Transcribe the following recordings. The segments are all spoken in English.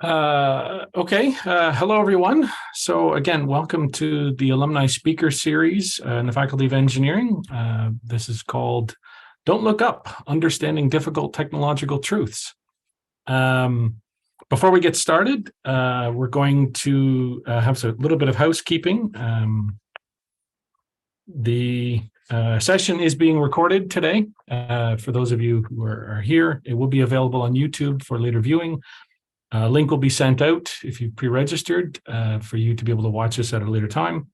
Hello everyone. So again, welcome to the Alumni Speaker Series in the Faculty of Engineering. This is called Don't Look Up, Understanding Difficult Technological Truths. Before we get started, we're going to have a little bit of housekeeping. The session is being recorded today. For those of you who are here, it will be available on YouTube for later viewing. A link will be sent out if you pre-registered for you to be able to watch this at a later time.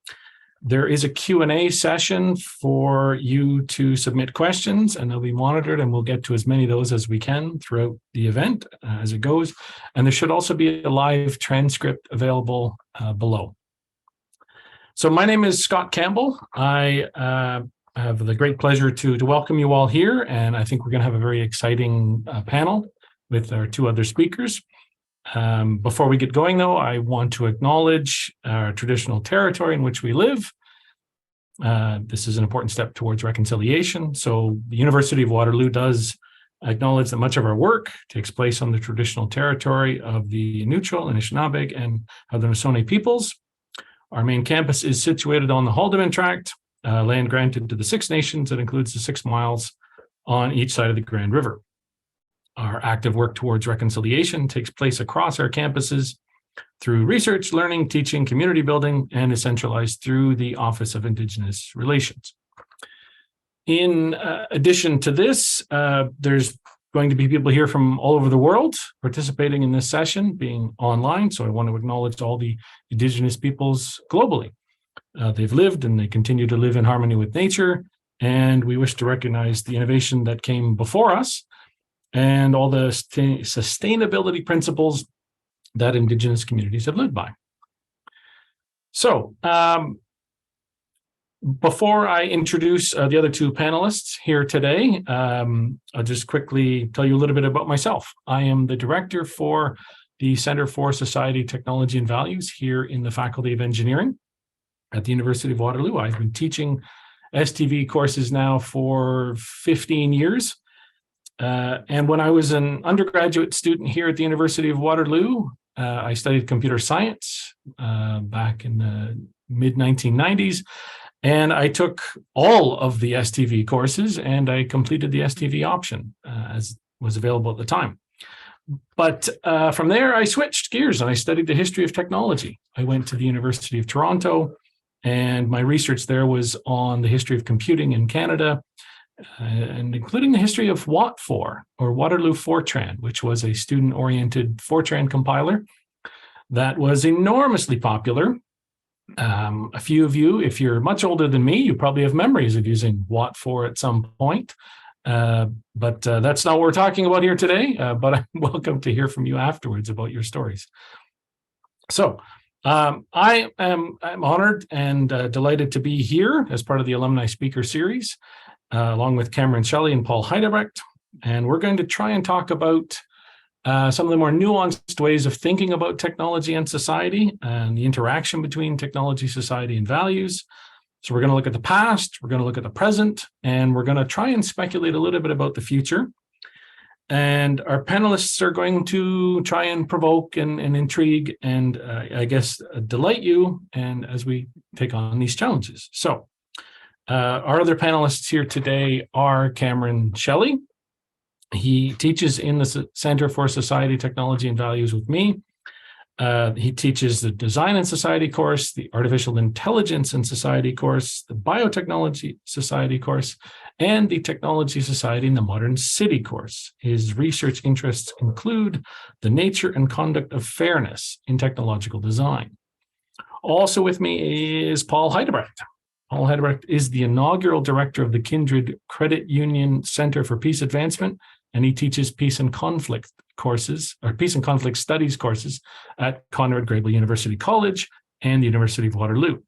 There is a Q&A session for you to submit questions, and they'll be monitored, and we'll get to as many of those as we can throughout the event as it goes. And there should also be a live transcript available below. So my name is Scott Campbell. I have the great pleasure to welcome you all here, and I think we're going to have a very exciting panel with our two other speakers. Before we get going, though, I want to acknowledge our traditional territory in which we live. This is an important step towards reconciliation. So the University of Waterloo does acknowledge that much of our work takes place on the traditional territory of the Neutral, Anishinaabe, and Haudenosaunee peoples. Our main campus is situated on the Haldimand Tract, land granted to the Six Nations that includes the 6 miles on each side of the Grand River. Our active work towards reconciliation takes place across our campuses through research, learning, teaching, community building, and is centralized through the Office of Indigenous Relations. In addition to this, there's going to be people here from all over the world participating in this session, being online. So I want to acknowledge all the Indigenous peoples globally. They've lived and they continue to live in harmony with nature, and we wish to recognize the innovation that came before us and all the sustainability principles that Indigenous communities have lived by. So, before I introduce the other two panelists here today, I'll just quickly tell you a little bit about myself. I am the director for the Center for Society, Technology, and Values here in the Faculty of Engineering at the University of Waterloo. I've been teaching STV courses now for 15 years. And when I was an undergraduate student here at the University of Waterloo, I studied computer science back in the mid-1990s, and I took all of the STV courses, and I completed the STV option as was available at the time. But from there, I switched gears and I studied the history of technology. I went to the University of Toronto, and my research there was on the history of computing in Canada, and including the history of Wat4, or Waterloo Fortran, which was a student-oriented Fortran compiler that was enormously popular. A few of you, if you're much older than me, you probably have memories of using Wat4 at some point. But that's not what we're talking about here today, but I'm welcome to hear from you afterwards about your stories. So I'm honored and delighted to be here as part of the Alumni Speaker Series, along with Cameron Shelley and Paul Heidebrecht. And we're going to try and talk about some of the more nuanced ways of thinking about technology and society and the interaction between technology, society, and values. So we're going to look at the past, we're going to look at the present, and we're going to try and speculate a little bit about the future. And our panelists are going to try and provoke and intrigue and I guess delight you and as we take on these challenges. So our other panelists here today are Cameron Shelley. He teaches in the Center for Society, Technology, and Values with me. He teaches the Design and Society course, the Artificial Intelligence and Society course, the Biotechnology Society course, and the Technology Society and the Modern City course. His research interests include the nature and conduct of fairness in technological design. Also with me is Paul Heidebrecht. Paul Heidebrecht is the inaugural director of the Kindred Credit Union Center for Peace Advancement, and he teaches peace and conflict courses, or peace and conflict studies courses at Conrad Grebel University College and the University of Waterloo.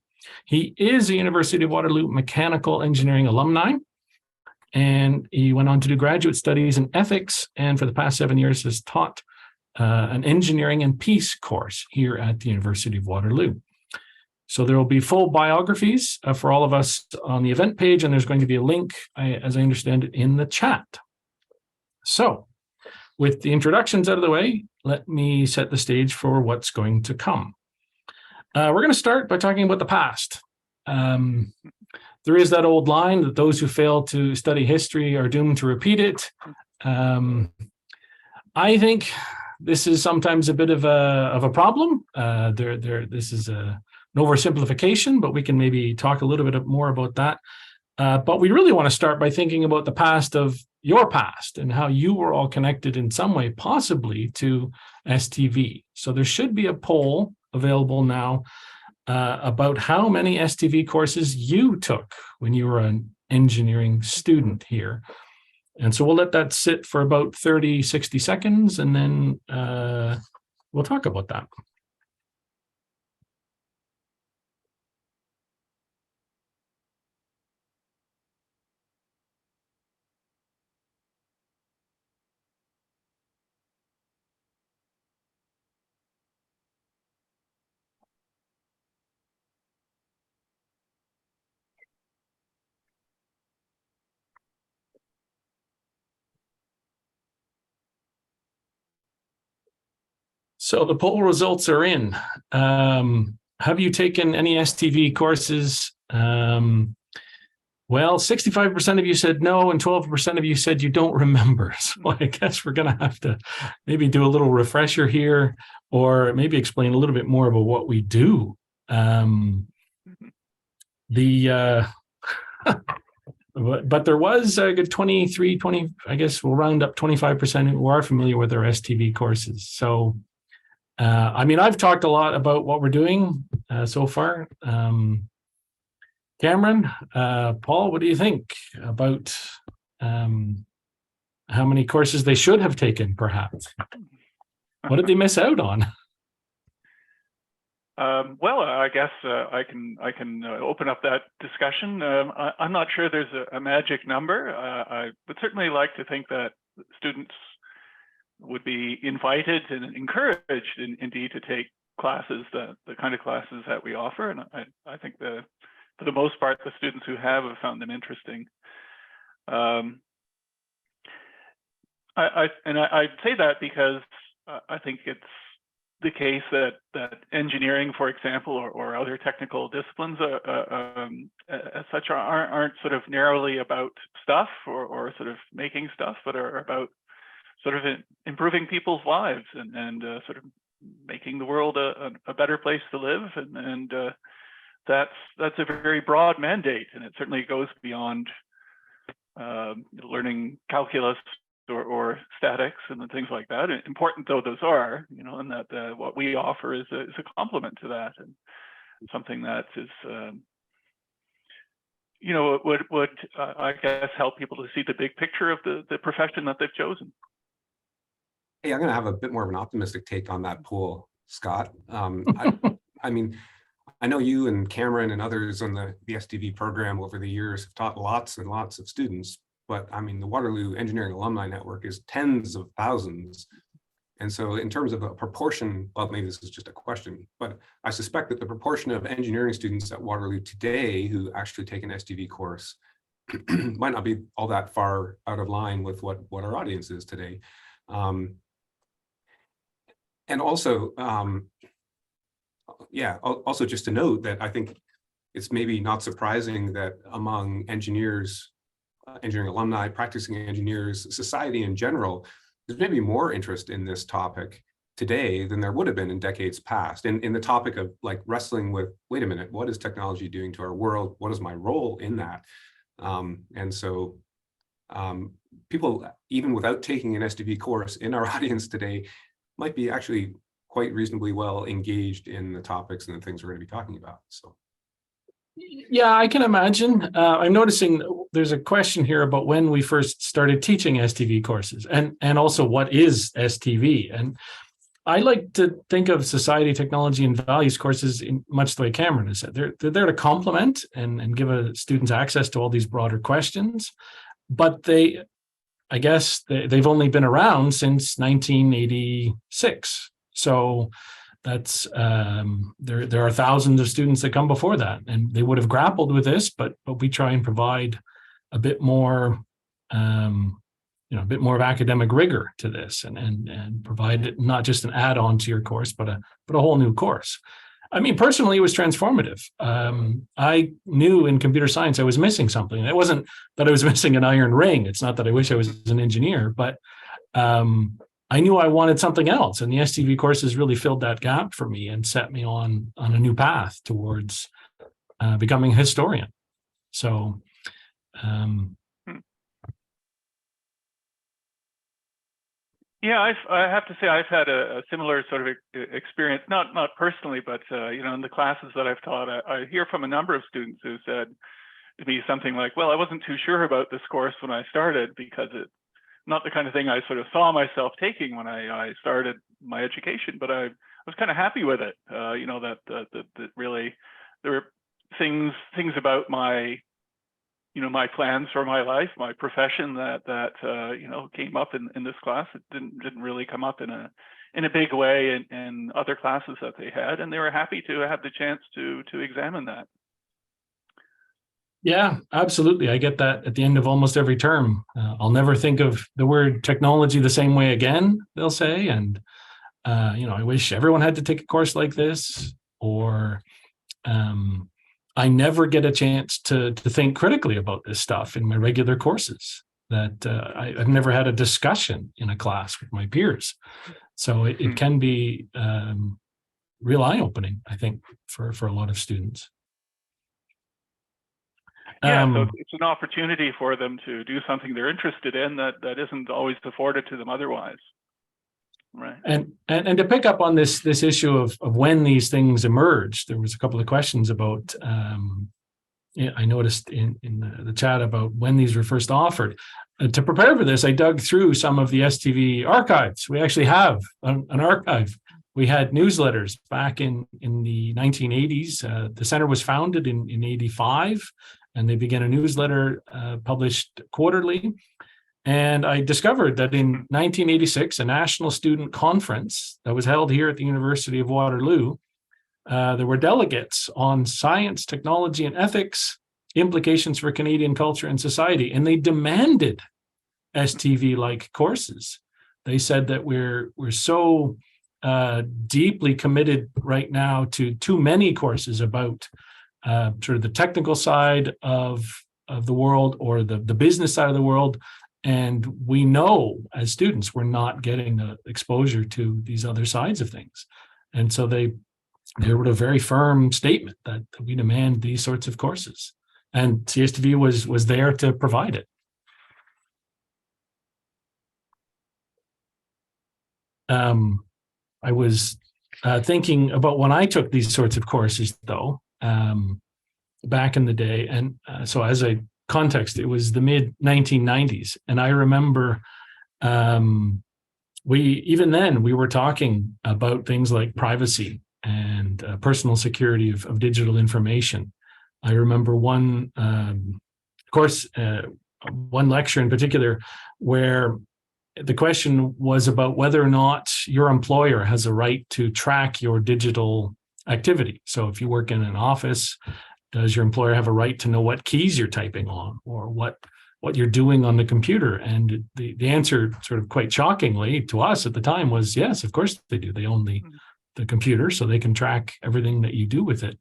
He is a University of Waterloo mechanical engineering alumni, and he went on to do graduate studies in ethics, and for the past 7 years has taught an engineering and peace course here at the University of Waterloo. So there will be full biographies for all of us on the event page, and there's going to be a link, as I understand it, in the chat. So with the introductions out of the way, let me set the stage for what's going to come. We're going to start by talking about the past. There is that old line that those who fail to study history are doomed to repeat it. I think this is sometimes a bit of a problem. This is an oversimplification, but we can maybe talk a little bit more about that. But we really want to start by thinking about the past of your past and how you were all connected in some way, possibly to STV. So there should be a poll available now about how many STV courses you took when you were an engineering student here. And so we'll let that sit for about 30, 60 seconds, and then we'll talk about that. So the poll results are in. Have you taken any STV courses? Well, 65% of you said no, and 12% of you said you don't remember. So I guess we're going to have to maybe do a little refresher here, or maybe explain a little bit more about what we do. But there was a good 23, 20, I guess we'll round up 25% who are familiar with our STV courses. So, I mean, I've talked a lot about what we're doing so far. Cameron, Paul, what do you think about how many courses they should have taken, perhaps? What did they miss out on? Well, I guess I can open up that discussion. I'm not sure there's a magic number. I would certainly like to think that students would be invited and encouraged, indeed, to take classes, the kind of classes that we offer. And I think for the most part, the students who have found them interesting. I say that because I think it's the case that engineering, for example, or other technical disciplines as such aren't sort of narrowly about stuff or sort of making stuff, but are about sort of improving people's lives and sort of making the world a better place to live. And that's a very broad mandate, and it certainly goes beyond learning calculus or statics and things like that. Important though those are, and that what we offer is a complement to that, and something that is, would I guess help people to see the big picture of the profession that they've chosen. Hey, I'm going to have a bit more of an optimistic take on that pool, Scott. I mean, I know you and Cameron and others on the STV program over the years have taught lots and lots of students, but I mean, the Waterloo Engineering Alumni Network is tens of thousands. And so in terms of a proportion, well, maybe this is just a question, but I suspect that the proportion of engineering students at Waterloo today who actually take an STV course might not be all that far out of line with what our audience is today. And also, also just to note that I think it's maybe not surprising that among engineers, engineering alumni, practicing engineers, society in general, there's maybe more interest in this topic today than there would have been in decades past. And in the topic of like wrestling with, wait a minute, what is technology doing to our world? What is my role in that? And so people, even without taking an STV course in our audience today, might be actually quite reasonably well engaged in the topics and the things we're going to be talking about. So, yeah, I can imagine. I'm noticing there's a question here about when we first started teaching STV courses, and also what is STV. And I like to think of society, technology, and values courses in much the way Cameron has said. They're there to complement and give students access to all these broader questions, but they've only been around since 1986. So that's there are thousands of students that come before that, and they would have grappled with this, but we try and provide a bit more a bit more of academic rigor to this, and provide it not just an add-on to your course, but a whole new course. I mean, personally, it was transformative. I knew in computer science I was missing something. It wasn't that I was missing an iron ring. It's not that I wish I was an engineer, but I knew I wanted something else. And the STV courses really filled that gap for me and set me on a new path towards becoming a historian. So, yeah, I have to say I've had a similar sort of experience, not personally, but in the classes that I've taught, I hear from a number of students who said to me something like, "Well, I wasn't too sure about this course when I started because it's not the kind of thing I sort of saw myself taking when I started my education, but I was kind of happy with it. That really there were things about my my plans for my life, my profession that came up in this class. It didn't really come up in a big way in other classes that they had, and they were happy to have the chance to examine that." Yeah, absolutely. I get that at the end of almost every term. I'll never think of the word technology the same way again, they'll say. And, I wish everyone had to take a course like this, or I never get a chance to think critically about this stuff in my regular courses, that I've never had a discussion in a class with my peers. So it can be real eye-opening, I think, for a lot of students. Yeah, so it's an opportunity for them to do something they're interested in that isn't always afforded to them otherwise. Right. And to pick up on this issue of when these things emerged, there was a couple of questions about, I noticed in the chat about when these were first offered. To prepare for this, I dug through some of the STV archives. We actually have an archive. We had newsletters back in the 1980s. The center was founded in 85, and they began a newsletter published quarterly. And I discovered that in 1986, a national student conference that was held here at the University of Waterloo, there were delegates on science, technology, and ethics, implications for Canadian culture and society, and they demanded STV-like courses. They said that we're so deeply committed right now to too many courses about sort of the technical side of the world, or the business side of the world. And we know as students, we're not getting the exposure to these other sides of things. And so they wrote a very firm statement that we demand these sorts of courses. And CSTV was there to provide it. I was thinking about when I took these sorts of courses, though, back in the day. And so as a context, it was the mid 1990s. And I remember even then we were talking about things like privacy and personal security of digital information. I remember one lecture in particular where the question was about whether or not your employer has a right to track your digital activity. So if you work in an office, does your employer have a right to know what keys you're typing on, or what you're doing on the computer? And the answer, sort of quite shockingly to us at the time, was yes, of course they do. They own the computer, so they can track everything that you do with it.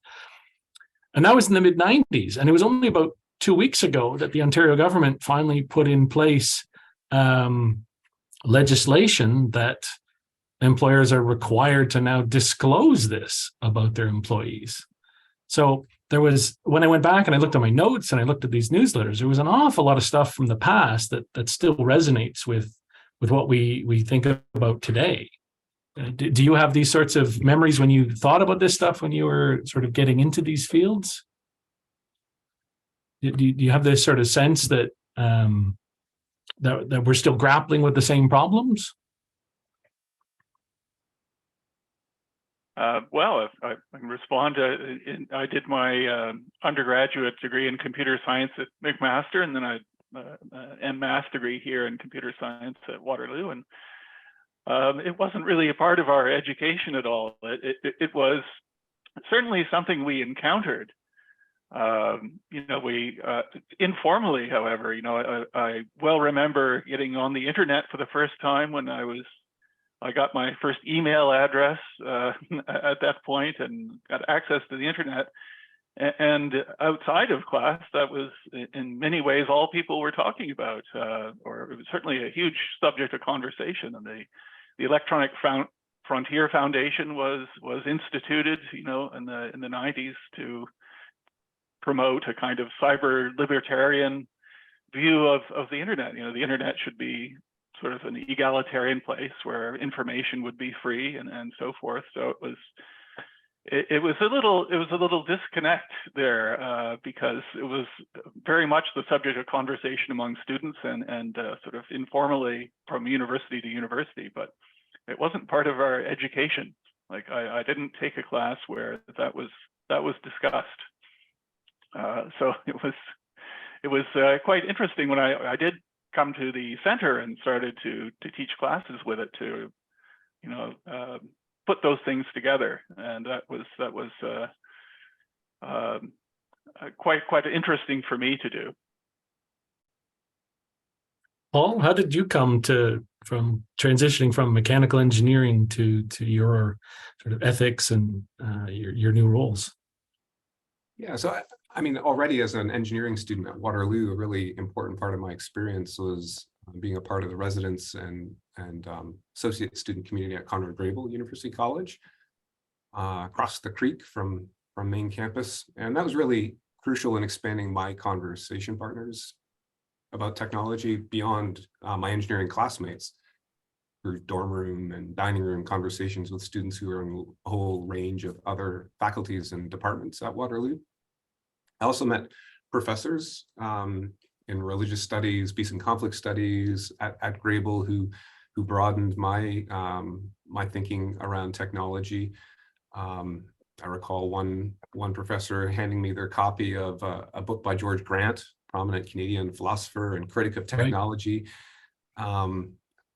And that was in the mid 90s. And it was only about 2 weeks ago that the Ontario government finally put in place legislation that employers are required to now disclose this about their employees. So there was, when I went back and I looked at my notes and I looked at these newsletters, there was an awful lot of stuff from the past that still resonates with what we think about today. Do you have these sorts of memories when you thought about this stuff when you were sort of getting into these fields? Do you have this sort of sense that that we're still grappling with the same problems? Well, if I can respond, I did my undergraduate degree in computer science at McMaster, and then I MMass degree here in computer science at Waterloo. And it wasn't really a part of our education at all. It was certainly something we encountered, we informally, however, I well remember getting on the internet for the first time when I got my first email address at that point and got access to the internet. And outside of class, that was in many ways all people were talking about, or it was certainly a huge subject of conversation. And the Electronic Frontier Foundation was instituted, in the 90s to promote a kind of cyber libertarian view of the internet. The internet should be sort of an egalitarian place where information would be free and so forth. So it was a little disconnect there because it was very much the subject of conversation among students and sort of informally from university to university, but it wasn't part of our education. Like I didn't take a class where that was discussed. So it was quite interesting when I did come to the center and started to teach classes with it to, put those things together, and that was quite interesting for me to do. Paul, how did you come from transitioning from mechanical engineering to your sort of ethics and your new roles? Yeah, so I mean, already as an engineering student at Waterloo, a really important part of my experience was being a part of the residence and associate student community at Conrad Grebel University College, across the creek from main campus. And that was really crucial in expanding my conversation partners about technology beyond my engineering classmates, through dorm room and dining room conversations with students who are in a whole range of other faculties and departments at Waterloo. I also met professors in religious studies, peace and conflict studies at Grebel who broadened my my thinking around technology. I recall one professor handing me their copy of a book by George Grant, prominent Canadian philosopher and critic of technology. Right.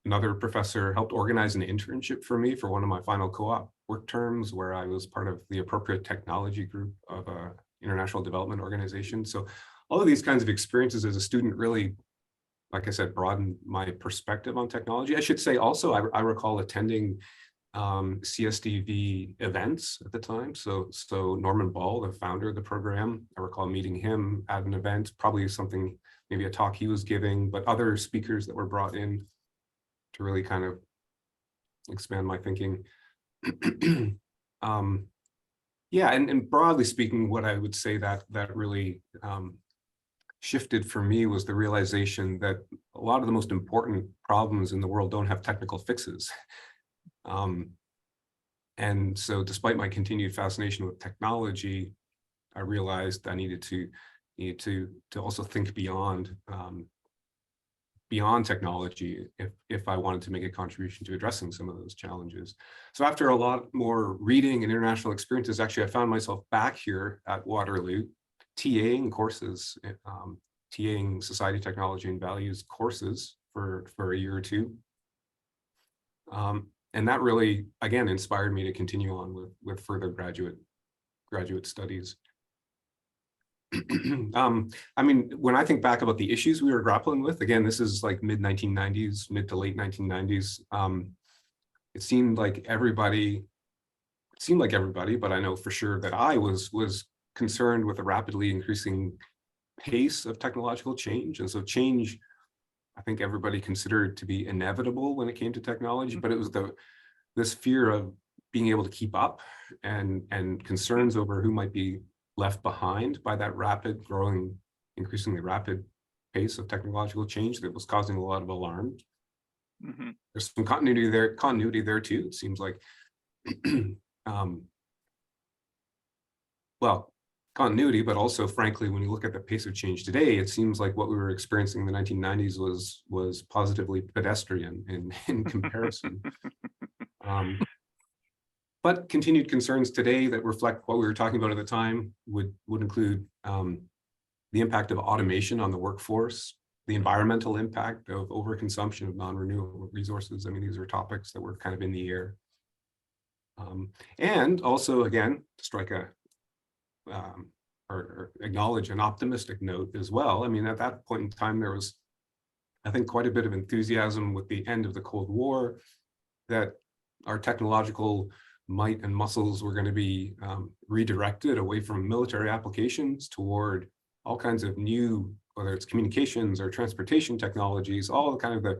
Another professor helped organize an internship for me for one of my final co-op work terms, where I was part of the appropriate technology group of a international development organization. So all of these kinds of experiences as a student really, like I said, broadened my perspective on technology. I should say also, I recall attending CSDV events at the time. So Norman Ball, the founder of the program, I recall meeting him at an event, probably something, maybe a talk he was giving, but other speakers that were brought in to really kind of expand my thinking. Yeah, and broadly speaking, what I would say that really shifted for me was the realization that a lot of the most important problems in the world don't have technical fixes. And so despite my continued fascination with technology, I realized I needed to also think beyond technology if I wanted to make a contribution to addressing some of those challenges. So after a lot more reading and international experiences, actually I found myself back here at Waterloo, TAing courses, TAing society, technology, and values courses for a year or two. And that really, again, inspired me to continue on with further graduate studies. I mean, when I think back about the issues we were grappling with, again, this is like mid to late 1990s. It seemed like everybody, but I know for sure that I was concerned with a rapidly increasing pace of technological change. And so change, I think everybody considered to be inevitable when it came to technology, but it was this fear of being able to keep up and concerns over who might be left behind by that increasingly rapid pace of technological change that was causing a lot of alarm. Mm-hmm. There's some continuity there too. It seems like, well, continuity, but also, frankly, when you look at the pace of change today, it seems like what we were experiencing in the 1990s was positively pedestrian in comparison. But continued concerns today that reflect what we were talking about at the time would include the impact of automation on the workforce, the environmental impact of overconsumption of non-renewable resources. I mean, these are topics that were kind of in the air. And also, again, to strike a or acknowledge an optimistic note as well. I mean, at that point in time, there was, I think, quite a bit of enthusiasm with the end of the Cold War that our technological might and muscles were going to be redirected away from military applications toward all kinds of new, whether it's communications or transportation technologies, all kind of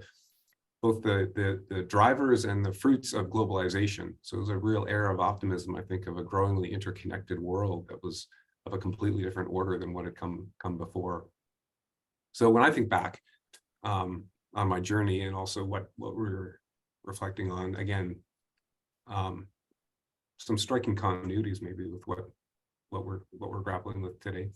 both the drivers and the fruits of globalization. So it was a real era of optimism, I think, of a growingly interconnected world that was of a completely different order than what had come before. So when I think back on my journey, and also what we're reflecting on, again, some striking continuities maybe with what we're grappling with today.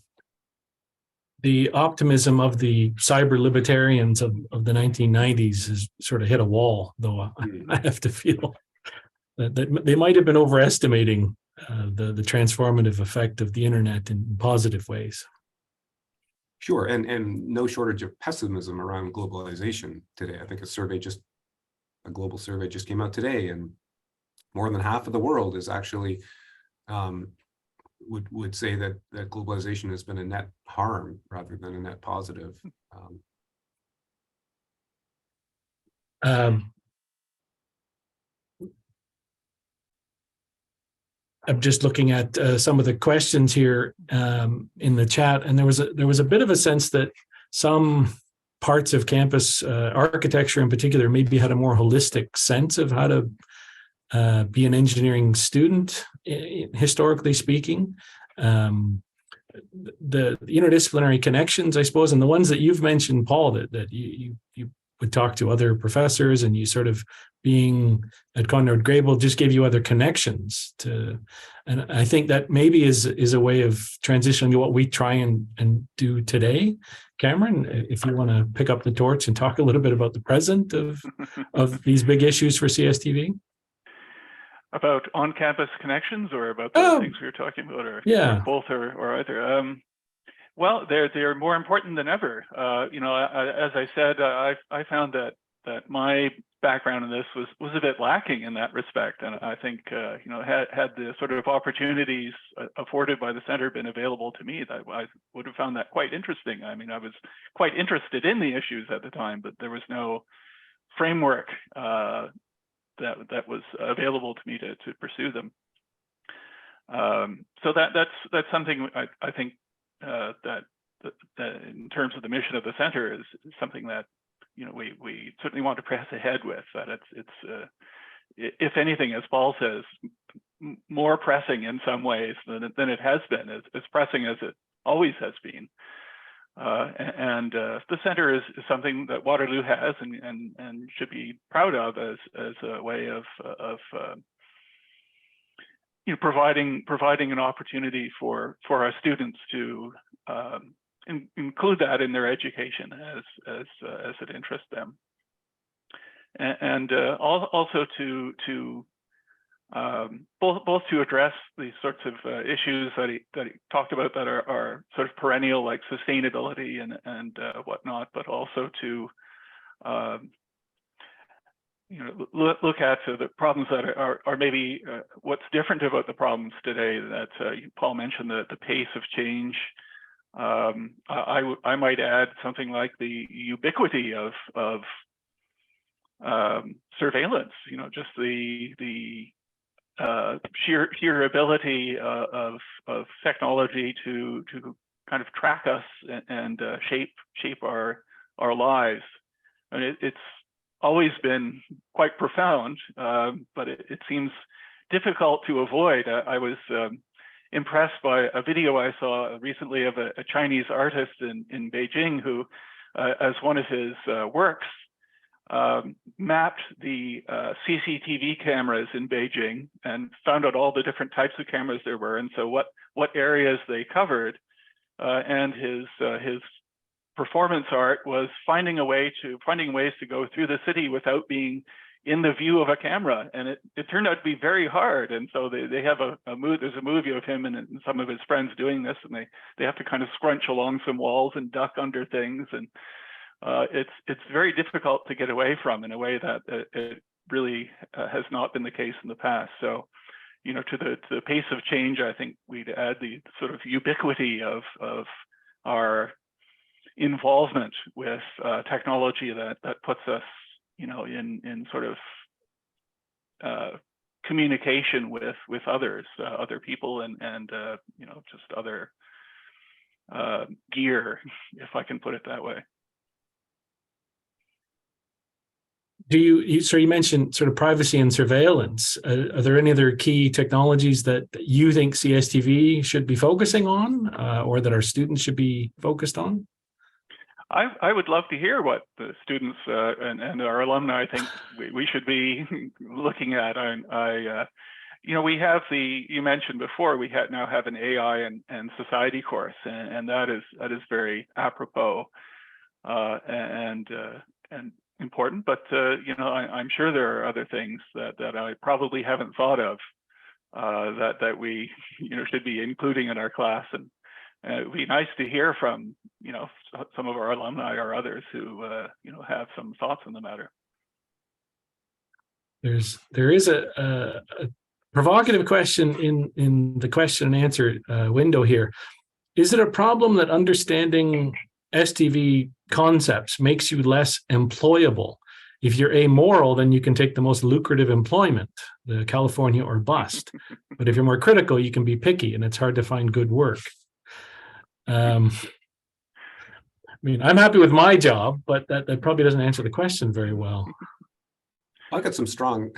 The optimism of the cyber libertarians of the 1990s has sort of hit a wall, though. I have to feel that they might have been overestimating the transformative effect of the internet in positive ways. Sure, and no shortage of pessimism around globalization today. I think a global survey just came out today, and more than half of the world is actually would say that globalization has been a net harm rather than a net positive. I'm just looking at some of the questions here in the chat, and there was a bit of a sense that some parts of campus architecture in particular maybe had a more holistic sense of how to be an engineering student, historically speaking. The interdisciplinary connections, I suppose, and the ones that you've mentioned, Paul, that you would talk to other professors, and you sort of being at Conrad Grebel just gave you other connections to, and I think that maybe is a way of transitioning to what we try and do today. Cameron, if you want to pick up the torch and talk a little bit about the present of these big issues for CSTV. About on-campus connections, or about the things we were talking about, or both, or either. Well, they're more important than ever. As I said, I found that my background in this was a bit lacking in that respect, and I think had the sort of opportunities afforded by the center been available to me, that I would have found that quite interesting. I mean, I was quite interested in the issues at the time, but there was no framework that was available to me to pursue them. So that's something I think that in terms of the mission of the center is something that we certainly want to press ahead with. That it's if anything, as Paul says, more pressing in some ways than it has been. As pressing as it always has been. The center is something that Waterloo has and should be proud of as a way of providing an opportunity for our students to include that in their education as it interests them, and also to both to address these sorts of issues that he talked about that are sort of perennial, like sustainability and whatnot, but also to look at the problems that are maybe what's different about the problems today. That Paul mentioned the pace of change. I might add something like the ubiquity of surveillance. Just the sheer ability of technology to kind of track us and shape our lives. I mean, it's always been quite profound, but it seems difficult to avoid. I was impressed by a video I saw recently of a Chinese artist in Beijing who, as one of his works, mapped the CCTV cameras in Beijing and found out all the different types of cameras there were, and so what areas they covered. And his performance art was finding ways to go through the city without being in the view of a camera, and it turned out to be very hard. And so they have there's a movie of him and some of his friends doing this, and they have to kind of scrunch along some walls and duck under things, and it's very difficult to get away from in a way that it really has not been the case in the past. So to the pace of change, I think we'd add the sort of ubiquity of our involvement with technology that puts us, in sort of communication with others, other people, and just other gear, if I can put it that way. So you mentioned sort of privacy and surveillance. Are there any other key technologies that you think CSTV should be focusing on, or that our students should be focused on? I would love to hear what the students and our alumni think we should be looking at. We have you mentioned before, we now have an AI and society course, and that is very apropos and important. But I'm sure there are other things that I probably haven't thought of that we should be including in our class, and it would be nice to hear from some of our alumni or others who have some thoughts on the matter. There is a provocative question in the question and answer window here. Is it a problem that understanding STV concepts makes you less employable? If you're amoral, then you can take the most lucrative employment, the California or bust. But if you're more critical, you can be picky, and it's hard to find good work. I mean, I'm happy with my job, but that probably doesn't answer the question very well. I've got some strong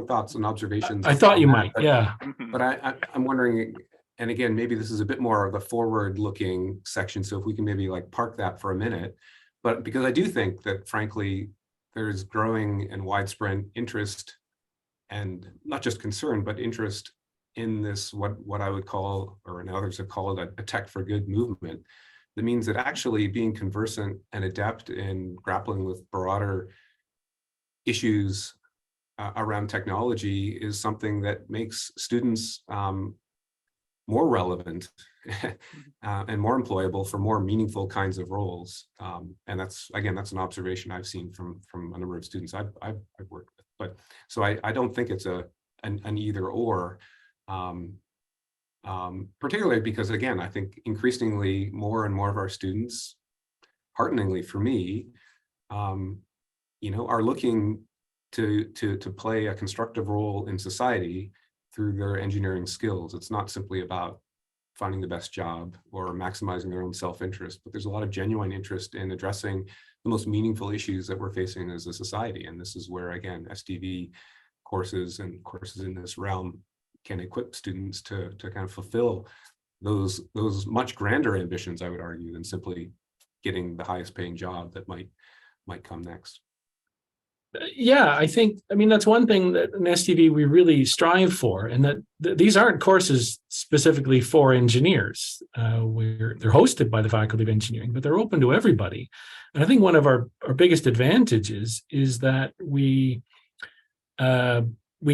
thoughts and observations. I thought you might, yeah. But I'm wondering, and again, maybe this is a bit more of a forward-looking section, so if we can maybe like park that for a minute. But because I do think that, frankly, there's growing and widespread interest, and not just concern, but interest in this, what I would call, or others have called a tech for good movement. That means that actually being conversant and adept in grappling with broader issues around technology is something that makes students more relevant and more employable for more meaningful kinds of roles. And that's an observation I've seen from a number of students I've worked with. But so I don't think it's an either or. Particularly because, again, I think increasingly more and more of our students, hearteningly for me, are looking to play a constructive role in society through their engineering skills. It's not simply about finding the best job or maximizing their own self-interest, but there's a lot of genuine interest in addressing the most meaningful issues that we're facing as a society. And this is where, again, STV courses and courses in this realm can equip students to kind of fulfill those much grander ambitions, I would argue, than simply getting the highest paying job that might come next. Yeah, I mean, that's one thing that in STV we really strive for, and that these aren't courses specifically for engineers. They're hosted by the Faculty of Engineering, but they're open to everybody. And I think one of our biggest advantages is that we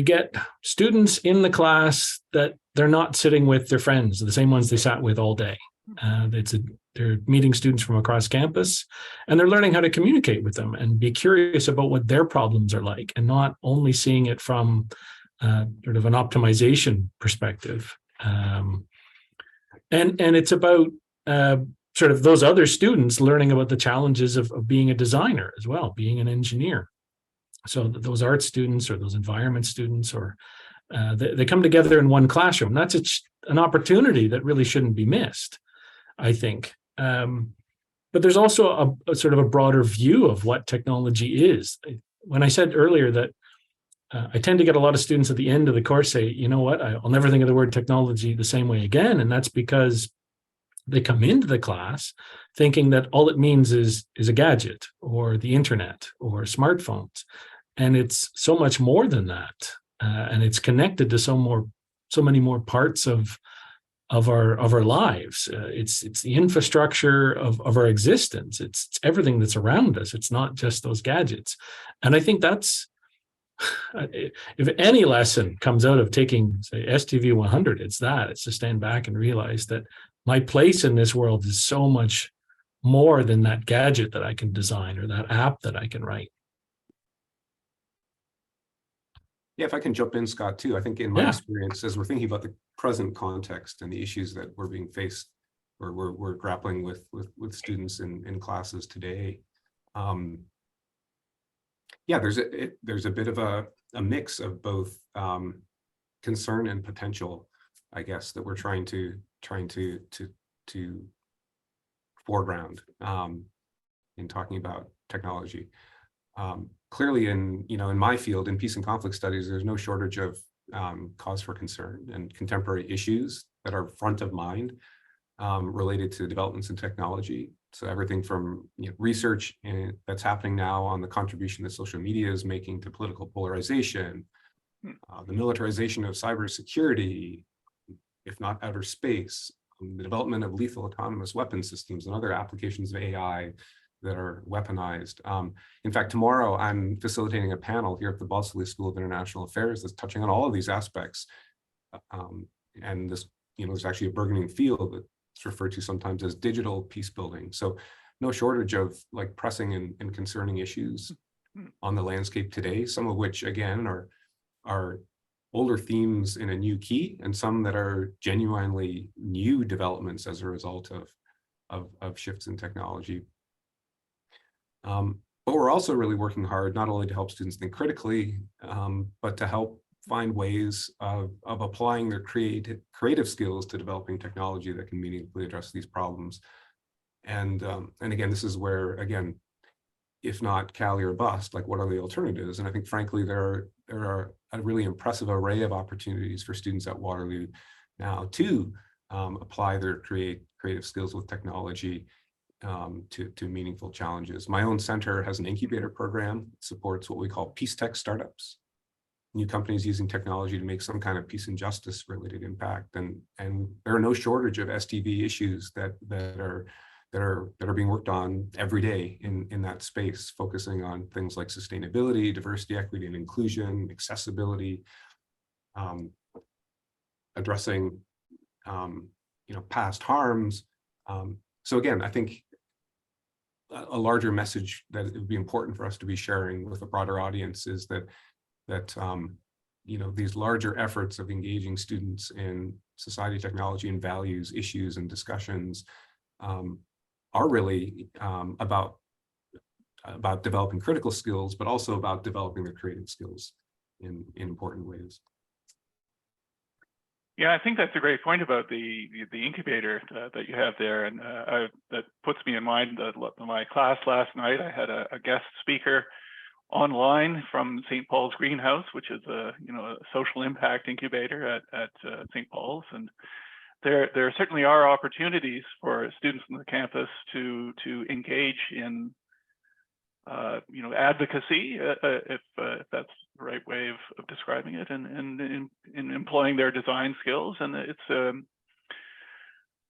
get students in the class that they're not sitting with their friends, the same ones they sat with all day. They're meeting students from across campus, and they're learning how to communicate with them and be curious about what their problems are like, and not only seeing it from sort of an optimization perspective. And it's about sort of those other students learning about the challenges of being a designer as well, being an engineer. So those art students or those environment students, or they come together in one classroom. That's an opportunity that really shouldn't be missed, I think. But there's also a sort of a broader view of what technology is. When I said earlier that I tend to get a lot of students at the end of the course say, you know what, I'll never think of the word technology the same way again. And that's because they come into the class thinking that all it means is a gadget or the internet or smartphones. And it's so much more than that. And it's connected to so many more parts of our lives. It's the infrastructure of our existence. It's everything that's around us. It's not just those gadgets. And I think that's, if any lesson comes out of taking, say, STV 100, it's to stand back and realize that my place in this world is so much more than that gadget that I can design or that app that I can write. Yeah, if I can jump in, Scott, too. I think in my Yeah. experience, as we're thinking about the present context and the issues that we're being faced or we're grappling with students in classes today, yeah, there's a bit of a mix of both concern and potential, I guess, that we're trying to foreground in talking about technology. Clearly, in my field, in peace and conflict studies, there's no shortage of cause for concern and contemporary issues that are front of mind related to developments in technology. So everything from research that's happening now on the contribution that social media is making to political polarization, the militarization of cybersecurity, if not outer space, the development of lethal autonomous weapon systems and other applications of AI that are weaponized. In fact, tomorrow I'm facilitating a panel here at the Waterloo School of International Affairs that's touching on all of these aspects. And this, there's actually a burgeoning field that's referred to sometimes as digital peace building. So no shortage of like pressing and concerning issues on the landscape today, some of which again are older themes in a new key, and some that are genuinely new developments as a result of shifts in technology. But we're also really working hard not only to help students think critically, but to help find ways of applying their creative skills to developing technology that can meaningfully address these problems. And again, this is where, again, if not Cali or bust, like what are the alternatives? And I think, frankly, there are a really impressive array of opportunities for students at Waterloo now to apply their creative skills with technology to meaningful challenges. My own center has an incubator program that supports what we call peace tech startups, new companies using technology to make some kind of peace and justice related impact. And there are no shortage of SDV issues that are being worked on every day in that space, focusing on things like sustainability, diversity, equity, and inclusion, accessibility, addressing past harms. So again, I think a larger message that it would be important for us to be sharing with a broader audience is that these larger efforts of engaging students in society, technology, and values issues and discussions are really about developing critical skills, but also about developing their creative skills in important ways. Yeah, I think that's a great point about the incubator that you have there, and that puts me in mind that my class last night, I had a guest speaker online from St. Paul's Greenhouse, which is a social impact incubator at St. Paul's, and there certainly are opportunities for students on the campus to engage in advocacy, if that's the right way of describing it, and in employing their design skills. And it's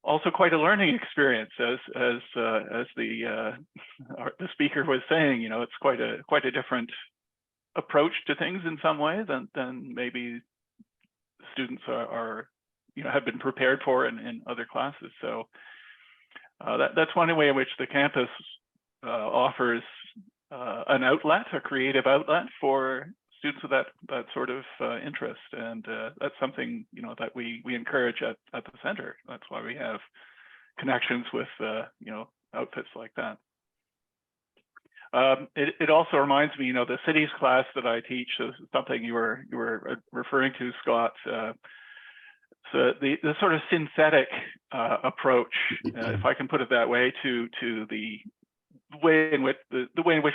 also quite a learning experience, as the speaker was saying. It's quite a different approach to things in some way than maybe students are have been prepared for in other classes. So that's one way in which the campus offers an outlet, a creative outlet for students with that sort of interest, and that's something that we encourage at the center. That's why we have connections with outfits like that. It also reminds me, the cities class that I teach is something you were referring to, Scott. So the sort of synthetic approach, if I can put it that way, to the way in which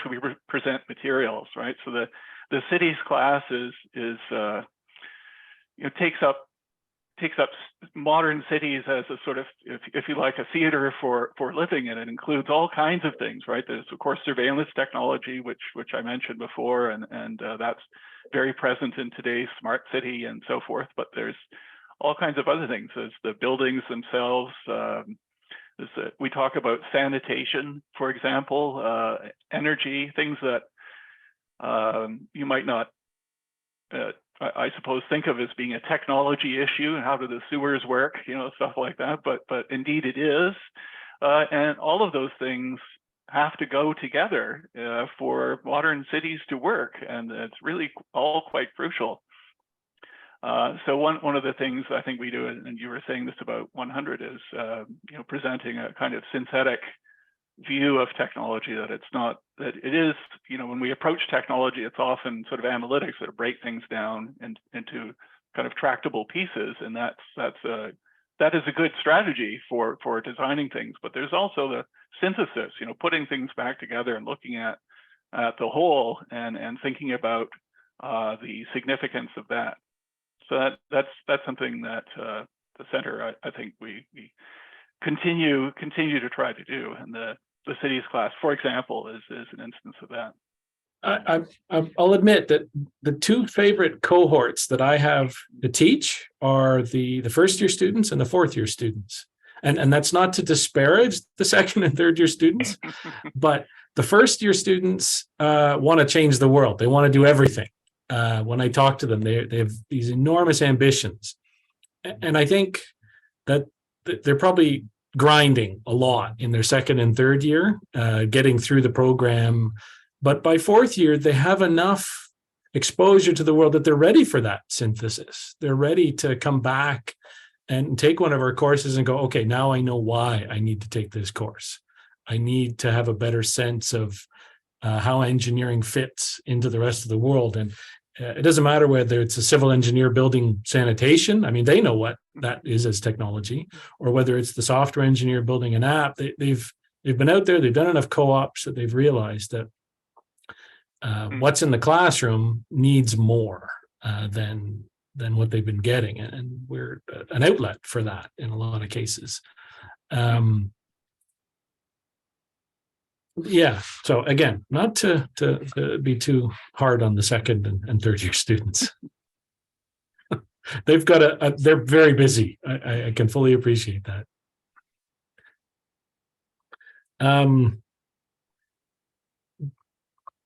we present materials, right? So the cities class takes up modern cities as a sort of, if you like, a theater for living, and it includes all kinds of things, right? There's of course surveillance technology, which I mentioned before, and that's very present in today's smart city and so forth. But there's all kinds of other things. There's the buildings themselves. We talk about sanitation, for example, energy, things that you might not, I suppose, think of as being a technology issue, and how do the sewers work, stuff like that. But indeed it is. And all of those things have to go together for modern cities to work, and it's really all quite crucial. So one of the things I think we do, and you were saying this about 100, is presenting a kind of synthetic view of technology, that it's not, that it is, when we approach technology, it's often sort of analytics that break things down into kind of tractable pieces, and that is a good strategy for designing things. But there's also the synthesis, putting things back together and looking at the whole and thinking about the significance of that. So that's something that the center, I think we continue to try to do, and the cities class, for example, is an instance of that. I'll admit that the two favorite cohorts that I have to teach are the first year students and the fourth year students. And that's not to disparage the second and third year students, but the first year students want to change the world. They want to do everything. When I talk to them, they have these enormous ambitions. And I think that they're probably grinding a lot in their second and third year, getting through the program. But by fourth year, they have enough exposure to the world that they're ready for that synthesis. They're ready to come back and take one of our courses and go, okay, now I know why I need to take this course. I need to have a better sense of how engineering fits into the rest of the world. And it doesn't matter whether it's a civil engineer building sanitation. I mean, they know what that is as technology, or whether it's the software engineer building an app. They've been out there, they've done enough co-ops that they've realized that what's in the classroom needs more than what they've been getting, and we're an outlet for that in a lot of cases. Yeah. So again, not to be too hard on the second and third year students. They've got they're very busy. I can fully appreciate that.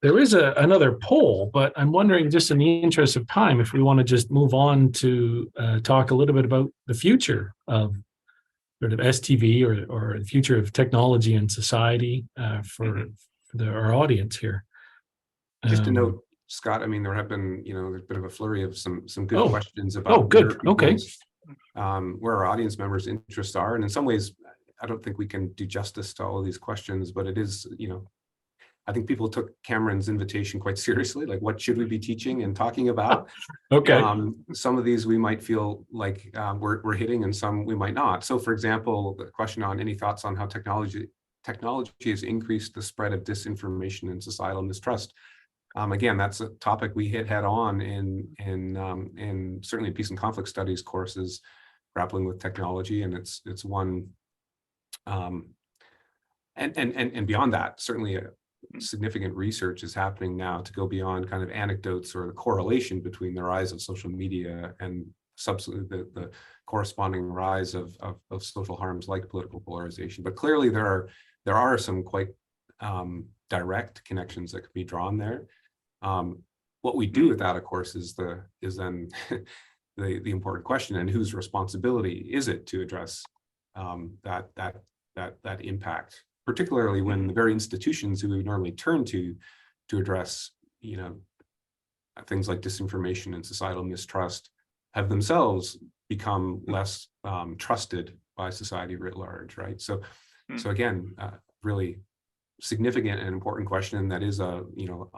There is another poll, but I'm wondering, just in the interest of time, if we want to just move on to talk a little bit about the future of sort of STV or the future of technology and society for our audience here. Just to note, Scott, I mean, there have been, there's a bit of a flurry of some good questions about where our audience members' interests are. And in some ways, I don't think we can do justice to all of these questions, but it is, I think people took Cameron's invitation quite seriously. Like, what should we be teaching and talking about? Okay. Some of these we might feel like we're hitting, and some we might not. So, for example, the question on any thoughts on how technology has increased the spread of disinformation and societal mistrust. Again, that's a topic we hit head on in certainly peace and conflict studies courses, grappling with technology, and it's one. And beyond that, certainly significant research is happening now to go beyond kind of anecdotes or the correlation between the rise of social media and subsequently the corresponding rise of social harms like political polarization. But clearly there are some quite direct connections that could be drawn there. What we do with that, of course, is then the important question, and whose responsibility is it to address that impact, particularly when the very institutions who we normally turn to address, things like disinformation and societal mistrust have themselves become less trusted by society writ large, right? So again, really significant and important question that is a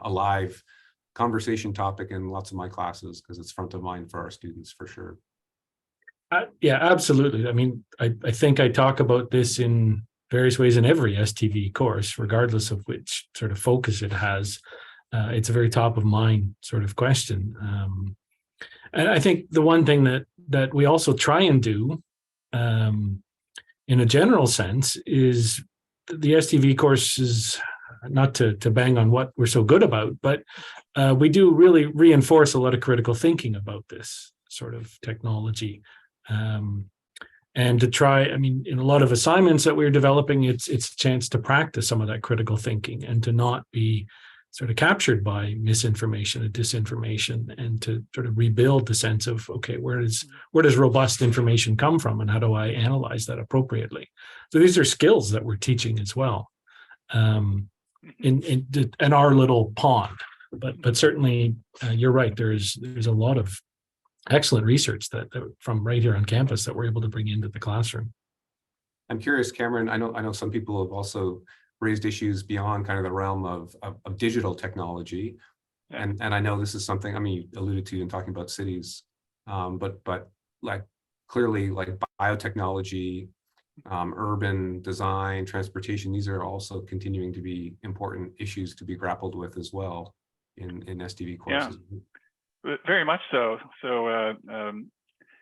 live conversation topic in lots of my classes, because it's front of mind for our students for sure. Yeah, absolutely. I mean, I think I talk about this in various ways in every STV course, regardless of which sort of focus it has. It's a very top of mind sort of question. And I think the one thing that we also try and do in a general sense is the STV course is not to bang on what we're so good about, but we do really reinforce a lot of critical thinking about this sort of technology. And to try, I mean, in a lot of assignments that we're developing, it's a chance to practice some of that critical thinking and to not be sort of captured by misinformation and disinformation, and to sort of rebuild the sense of, okay, where does robust information come from, and how do I analyze that appropriately? So these are skills that we're teaching as well. in our little pond. But certainly you're right. There's a lot of excellent research that from right here on campus that we're able to bring into the classroom. I'm curious, Cameron, I know some people have also raised issues beyond kind of the realm of digital technology. Yeah. And I know this is something, I mean, you alluded to in talking about cities, but like clearly like biotechnology, urban design, transportation, these are also continuing to be important issues to be grappled with as well in SDV courses. Yeah, very much so. So,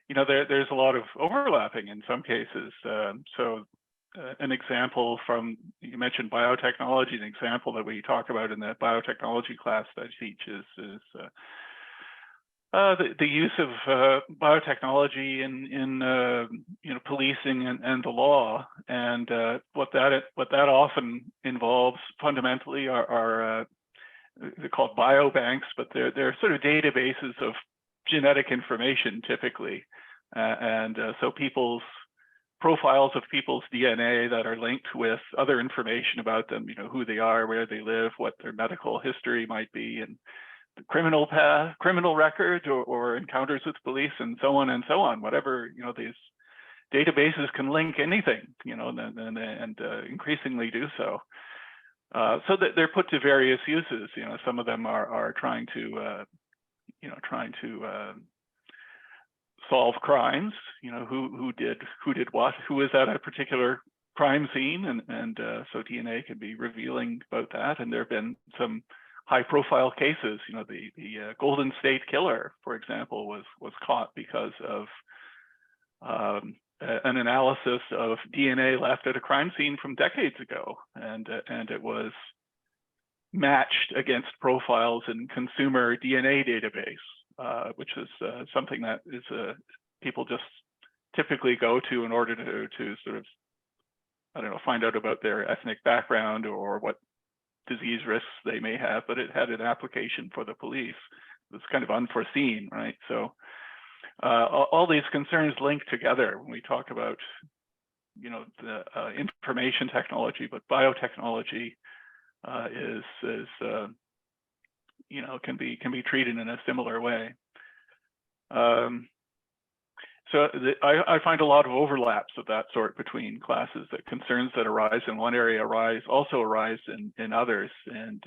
there's a lot of overlapping in some cases. An example from, you mentioned biotechnology, an example that we talk about in the biotechnology class that I teach is the use of biotechnology in policing and the law, and what that often involves fundamentally are they're called biobanks, but they're sort of databases of genetic information typically, and so people's profiles of people's DNA that are linked with other information about them, who they are, where they live, what their medical history might be, and criminal record or encounters with police, and so on, whatever, these databases can link anything, and increasingly do so. So that they're put to various uses. Some of them are trying to solve crimes. Who did what, who was at a particular crime scene, and so DNA can be revealing about that. And there have been some high-profile cases. The Golden State Killer, for example, was caught because of an analysis of DNA left at a crime scene from decades ago, and it was matched against profiles in consumer DNA database, which is something that is people just typically go to in order to sort of, find out about their ethnic background or what disease risks they may have, but it had an application for the police. It was kind of unforeseen, right? So all these concerns link together when we talk about, the information technology, but biotechnology can be treated in a similar way. So I find a lot of overlaps of that sort between classes. That concerns that arise in one area also arise in others, and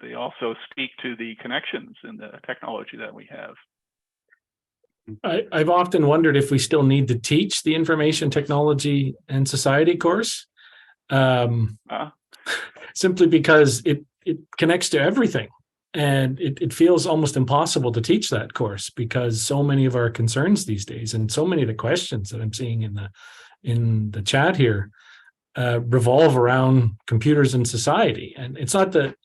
they also speak to the connections in the technology that we have. I've often wondered if we still need to teach the information technology and society course, simply because it connects to everything. And it feels almost impossible to teach that course because so many of our concerns these days and so many of the questions that I'm seeing in the chat here revolve around computers and society. And it's not that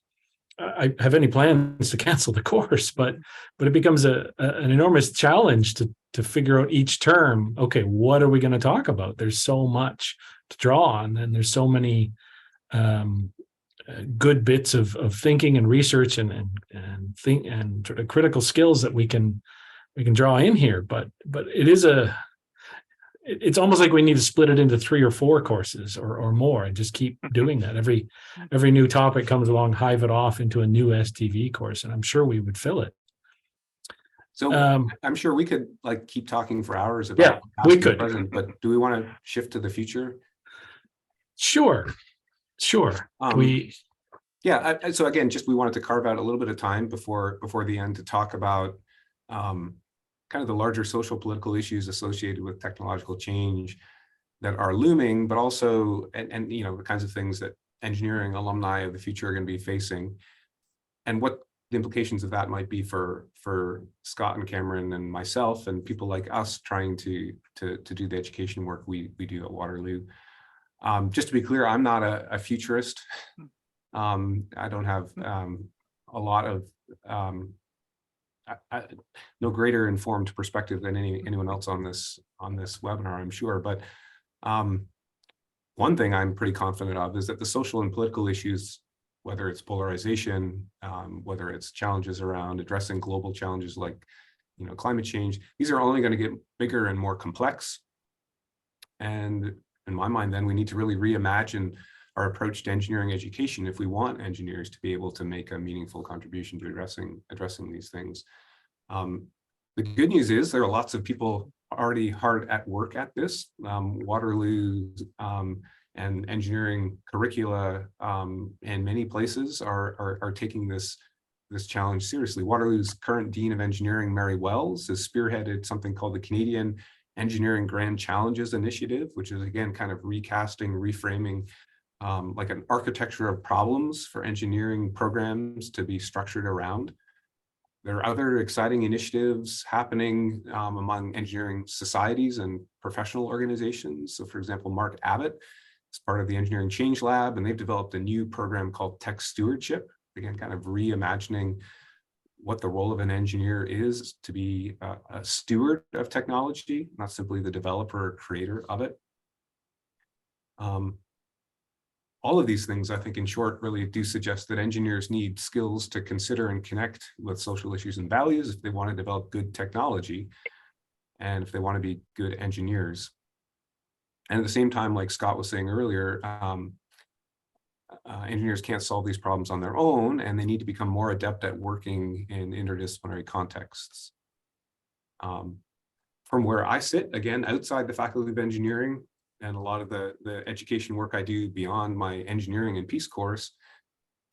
I have any plans to cancel the course, but it becomes an enormous challenge to figure out each term. Okay, what are we going to talk about? There's so much to draw on, and there's so many good bits of thinking and research and sort of critical skills that we can draw in here. But it's almost like we need to split it into 3 or 4 courses or more and just keep doing that. Every new topic comes along, hive it off into a new STV course, and I'm sure we would fill it. So I'm sure we could keep talking for hours about we could. present, but do we want to shift to the future? Sure. So again, we wanted to carve out a little bit of time before the end to talk about kind of the larger social political issues associated with technological change that are looming, but also and the kinds of things that engineering alumni of the future are going to be facing, and what the implications of that might be for Scott and Cameron and myself and people like us trying to do the education work we do at Waterloo. Just to be clear, I'm not a futurist. I don't have a lot of no greater informed perspective than anyone else on this webinar, I'm sure. But one thing I'm pretty confident of is that the social and political issues, whether it's polarization, whether it's challenges around addressing global challenges like climate change, these are only going to get bigger and more complex. And in my mind, then we need to really reimagine our approach to engineering education if we want engineers to be able to make a meaningful contribution to addressing these things. The good news is there are lots of people already hard at work at this. Waterloo and engineering curricula in many places are taking this challenge seriously. Waterloo's current Dean of Engineering, Mary Wells, has spearheaded something called the Canadian Engineering Grand Challenges Initiative, which is again kind of recasting, reframing like an architecture of problems for engineering programs to be structured around. There are other exciting initiatives happening among engineering societies and professional organizations. So for example, Mark Abbott is part of the Engineering Change Lab, and they've developed a new program called Tech Stewardship, again, kind of reimagining what the role of an engineer is to be a steward of technology, not simply the developer or creator of it. All of these things, I think, in short, really do suggest that engineers need skills to consider and connect with social issues and values if they want to develop good technology and if they want to be good engineers. And at the same time, like Scott was saying earlier, engineers can't solve these problems on their own, and they need to become more adept at working in interdisciplinary contexts. From where I sit, again, outside the Faculty of Engineering, and a lot of the education work I do beyond my engineering and Peace course,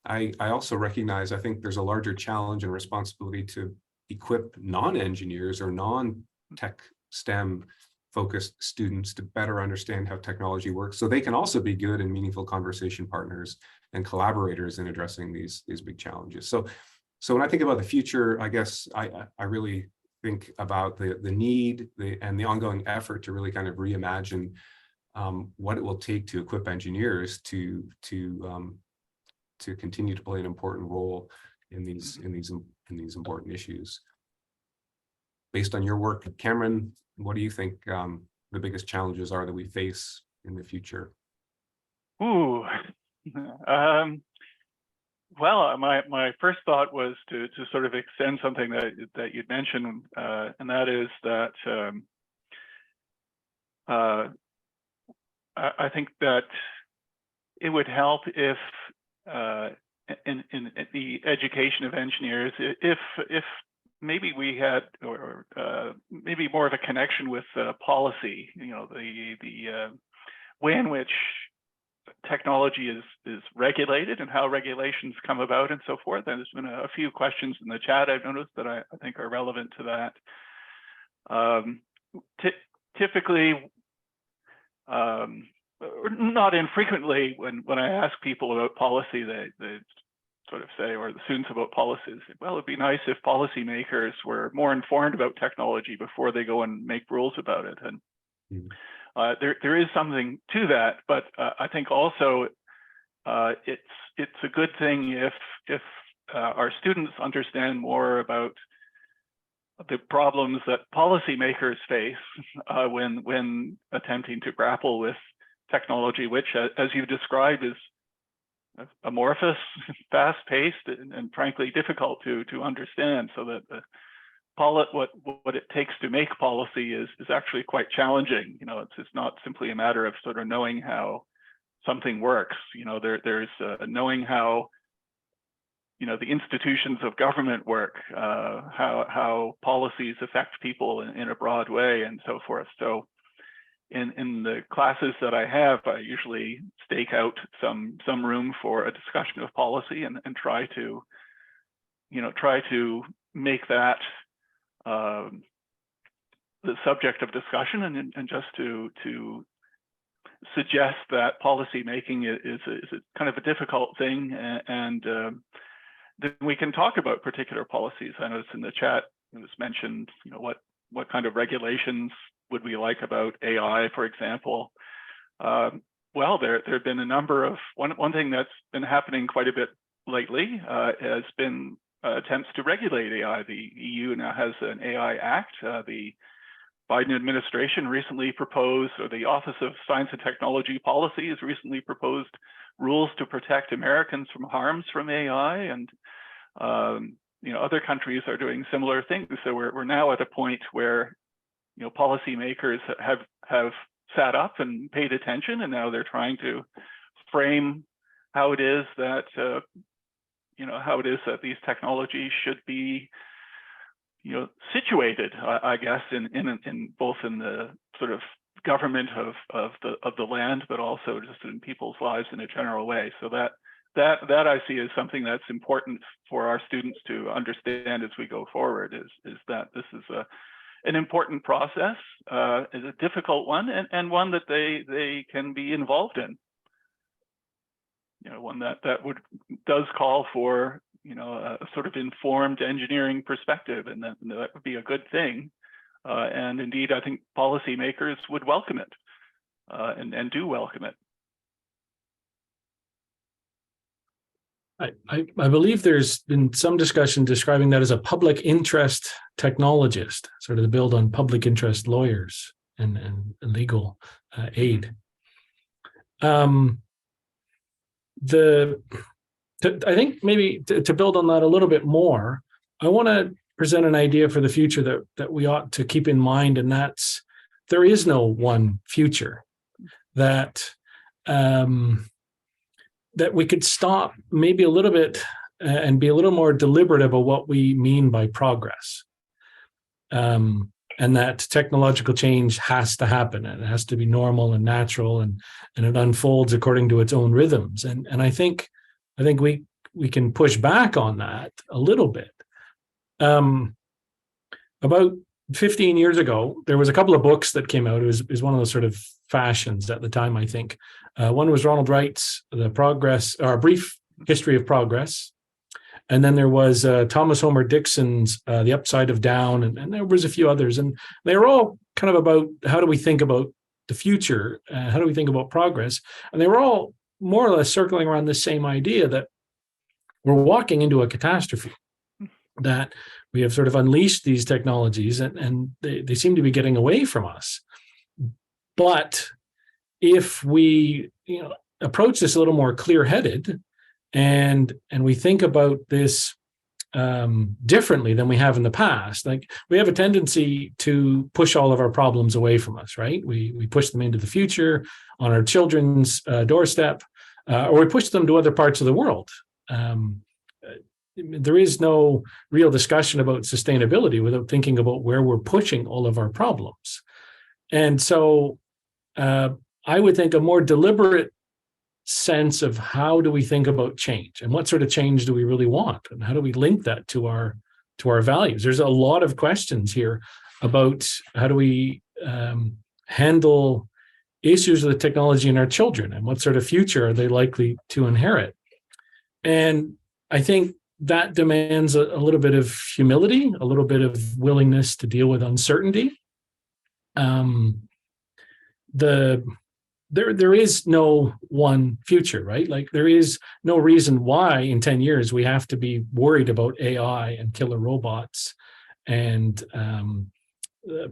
I also recognize, I think there's a larger challenge and responsibility to equip non-engineers or non-tech STEM focused students to better understand how technology works, so they can also be good and meaningful conversation partners and collaborators in addressing these big challenges. So when I think about the future, I guess I really think about the need and the ongoing effort to really kind of reimagine what it will take to equip engineers to continue to play an important role in these important issues. Based on your work, Cameron, what do you think the biggest challenges are that we face in the future? Ooh, well, my first thought was to sort of extend something that you'd mentioned, and that is that I think that it would help if in the education of engineers, if maybe we had, or maybe more of a connection with policy, the way in which technology is regulated and how regulations come about and so forth. And there's been a few questions in the chat I've noticed that I think are relevant to that. Typically, not infrequently, when I ask people about policy, they sort of say, or the students about policies, well, it'd be nice if policymakers were more informed about technology before they go and make rules about it. And there is something to that, but I think also it's a good thing if our students understand more about the problems that policymakers face when attempting to grapple with technology, which, as you described, is amorphous, fast-paced, and frankly difficult to understand. So that what it takes to make policy is actually quite challenging. It's not simply a matter of sort of knowing how something works. There's knowing how the institutions of government work, how policies affect people in a broad way, and so forth. So in the classes that I have, I usually stake out some room for a discussion of policy and try to make that the subject of discussion, and just to suggest that policy making is a kind of a difficult thing, and then we can talk about particular policies. I noticed in the chat it was mentioned, what kind of regulations would we like about AI, for example. Well, there have been a number of, one thing that's been happening quite a bit lately has been attempts to regulate AI. The EU now has an AI Act. The Biden administration recently proposed, or the Office of Science and Technology Policy has recently proposed rules to protect Americans from harms from AI, and other countries are doing similar things. So we're now at a point where policymakers have sat up and paid attention, and now they're trying to frame how it is that how it is that these technologies should be situated, I guess, in both in the sort of government of the land, but also just in people's lives in a general way. So that I see as something that's important for our students to understand as we go forward, is that this is an important process, is a difficult one, and one that they can be involved in. One that does call for a sort of informed engineering perspective, and that would be a good thing. And indeed, I think policymakers would welcome it, and do welcome it. I believe there's been some discussion describing that as a public interest technologist, sort of the build on public interest lawyers and legal aid. I think maybe to build on that a little bit more, I want to present an idea for the future that we ought to keep in mind, and that's there is no one future. That we could stop maybe a little bit and be a little more deliberate about what we mean by progress. And that technological change has to happen, and it has to be normal and natural, and it unfolds according to its own rhythms. And I think we can push back on that a little bit. About 15 years ago, there was a couple of books that came out. It was one of those sort of fashions at the time, I think. One was Ronald Wright's A Brief History of Progress. And then there was Thomas Homer Dixon's The Upside of Down, and there was a few others. And they were all kind of about how do we think about the future, how do we think about progress? And they were all more or less circling around the same idea that we're walking into a catastrophe, that we have sort of unleashed these technologies and they seem to be getting away from us. But if we approach this a little more clear-headed, and we think about this differently than we have in the past, like we have a tendency to push all of our problems away from us, right? We push them into the future on our children's doorstep, or we push them to other parts of the world. There is no real discussion about sustainability without thinking about where we're pushing all of our problems. And so I would think a more deliberate sense of how do we think about change, and what sort of change do we really want, and how do we link that to our values. There's a lot of questions here about how do we handle issues with technology in our children, and what sort of future are they likely to inherit. And I think that demands a little bit of humility, a little bit of willingness to deal with uncertainty. There is no one future, right? Like there is no reason why in 10 years we have to be worried about AI and killer robots and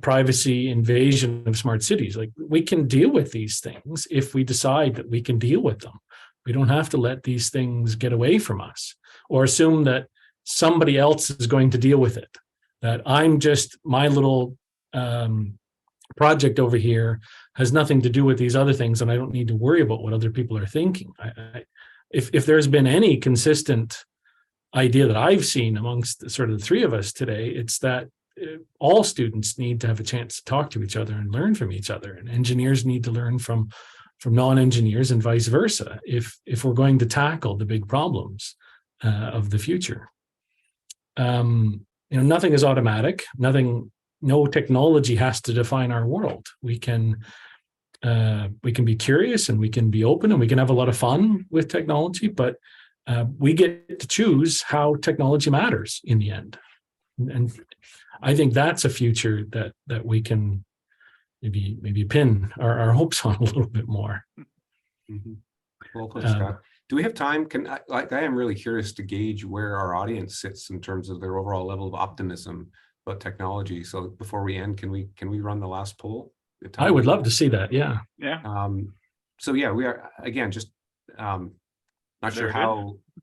privacy invasion of smart cities. Like we can deal with these things if we decide that we can deal with them. We don't have to let these things get away from us, or assume that somebody else is going to deal with it, that I'm just my little project over here has nothing to do with these other things, and I don't need to worry about what other people are thinking. If there's been any consistent idea that I've seen amongst sort of the three of us today, it's that all students need to have a chance to talk to each other and learn from each other, and engineers need to learn from non-engineers and vice versa if we're going to tackle the big problems of the future. Nothing is automatic. No technology has to define our world. We can be curious, and we can be open, and we can have a lot of fun with technology, but we get to choose how technology matters in the end. And I think that's a future that we can maybe pin our hopes on a little bit more. Mm-hmm. Well put, Scott. Do we have time? I am really curious to gauge where our audience sits in terms of their overall level of optimism about technology. So before we end, can we run the last poll? I would love to see that. Yeah. Yeah. So yeah, we are again just not sure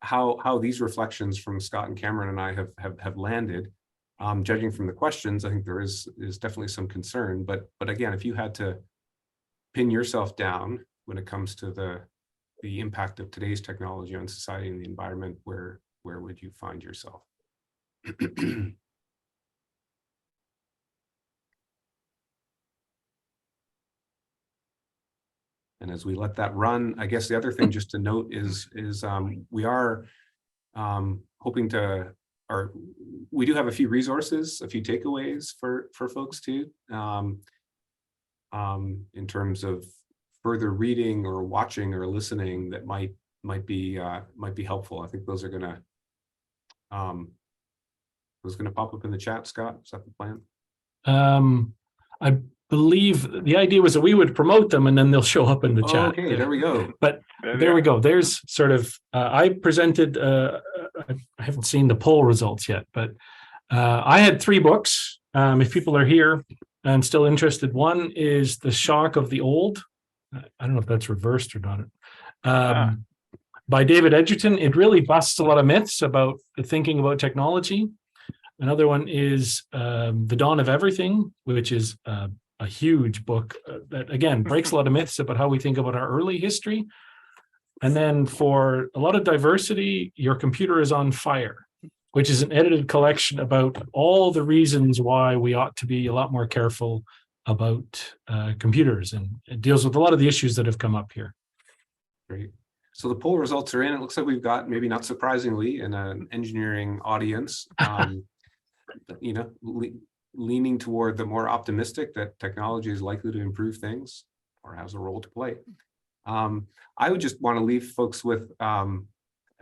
how these reflections from Scott and Cameron and I have landed. Judging from the questions, I think there is definitely some concern. But again, if you had to pin yourself down when it comes to the the impact of today's technology on society and the environment, where would you find yourself? And as we let that run, I guess the other thing just to note is we are hoping to, or we do have a few resources, a few takeaways for folks too, in terms of further reading or watching or listening that might be helpful. I think those are gonna pop up in the chat. Scott, is that the plan? I believe the idea was that we would promote them and then they'll show up in the chat. Okay, there we go. But there we go. There's sort of, I presented, I haven't seen the poll results yet, but I had 3 books. If people are here and still interested, one is The Shock of the Old. I don't know if that's reversed or not. By David Edgerton. It really busts a lot of myths about the thinking about technology. Another one is The Dawn of Everything, which is a huge book that, again, breaks a lot of myths about how we think about our early history. And then for a lot of diversity, Your Computer is on Fire, which is an edited collection about all the reasons why we ought to be a lot more careful about computers. And it deals with a lot of the issues that have come up here. Great. So the poll results are in. It looks like we've got, maybe not surprisingly, in an engineering audience, you know, leaning toward the more optimistic that technology is likely to improve things or has a role to play. I would just want to leave folks with,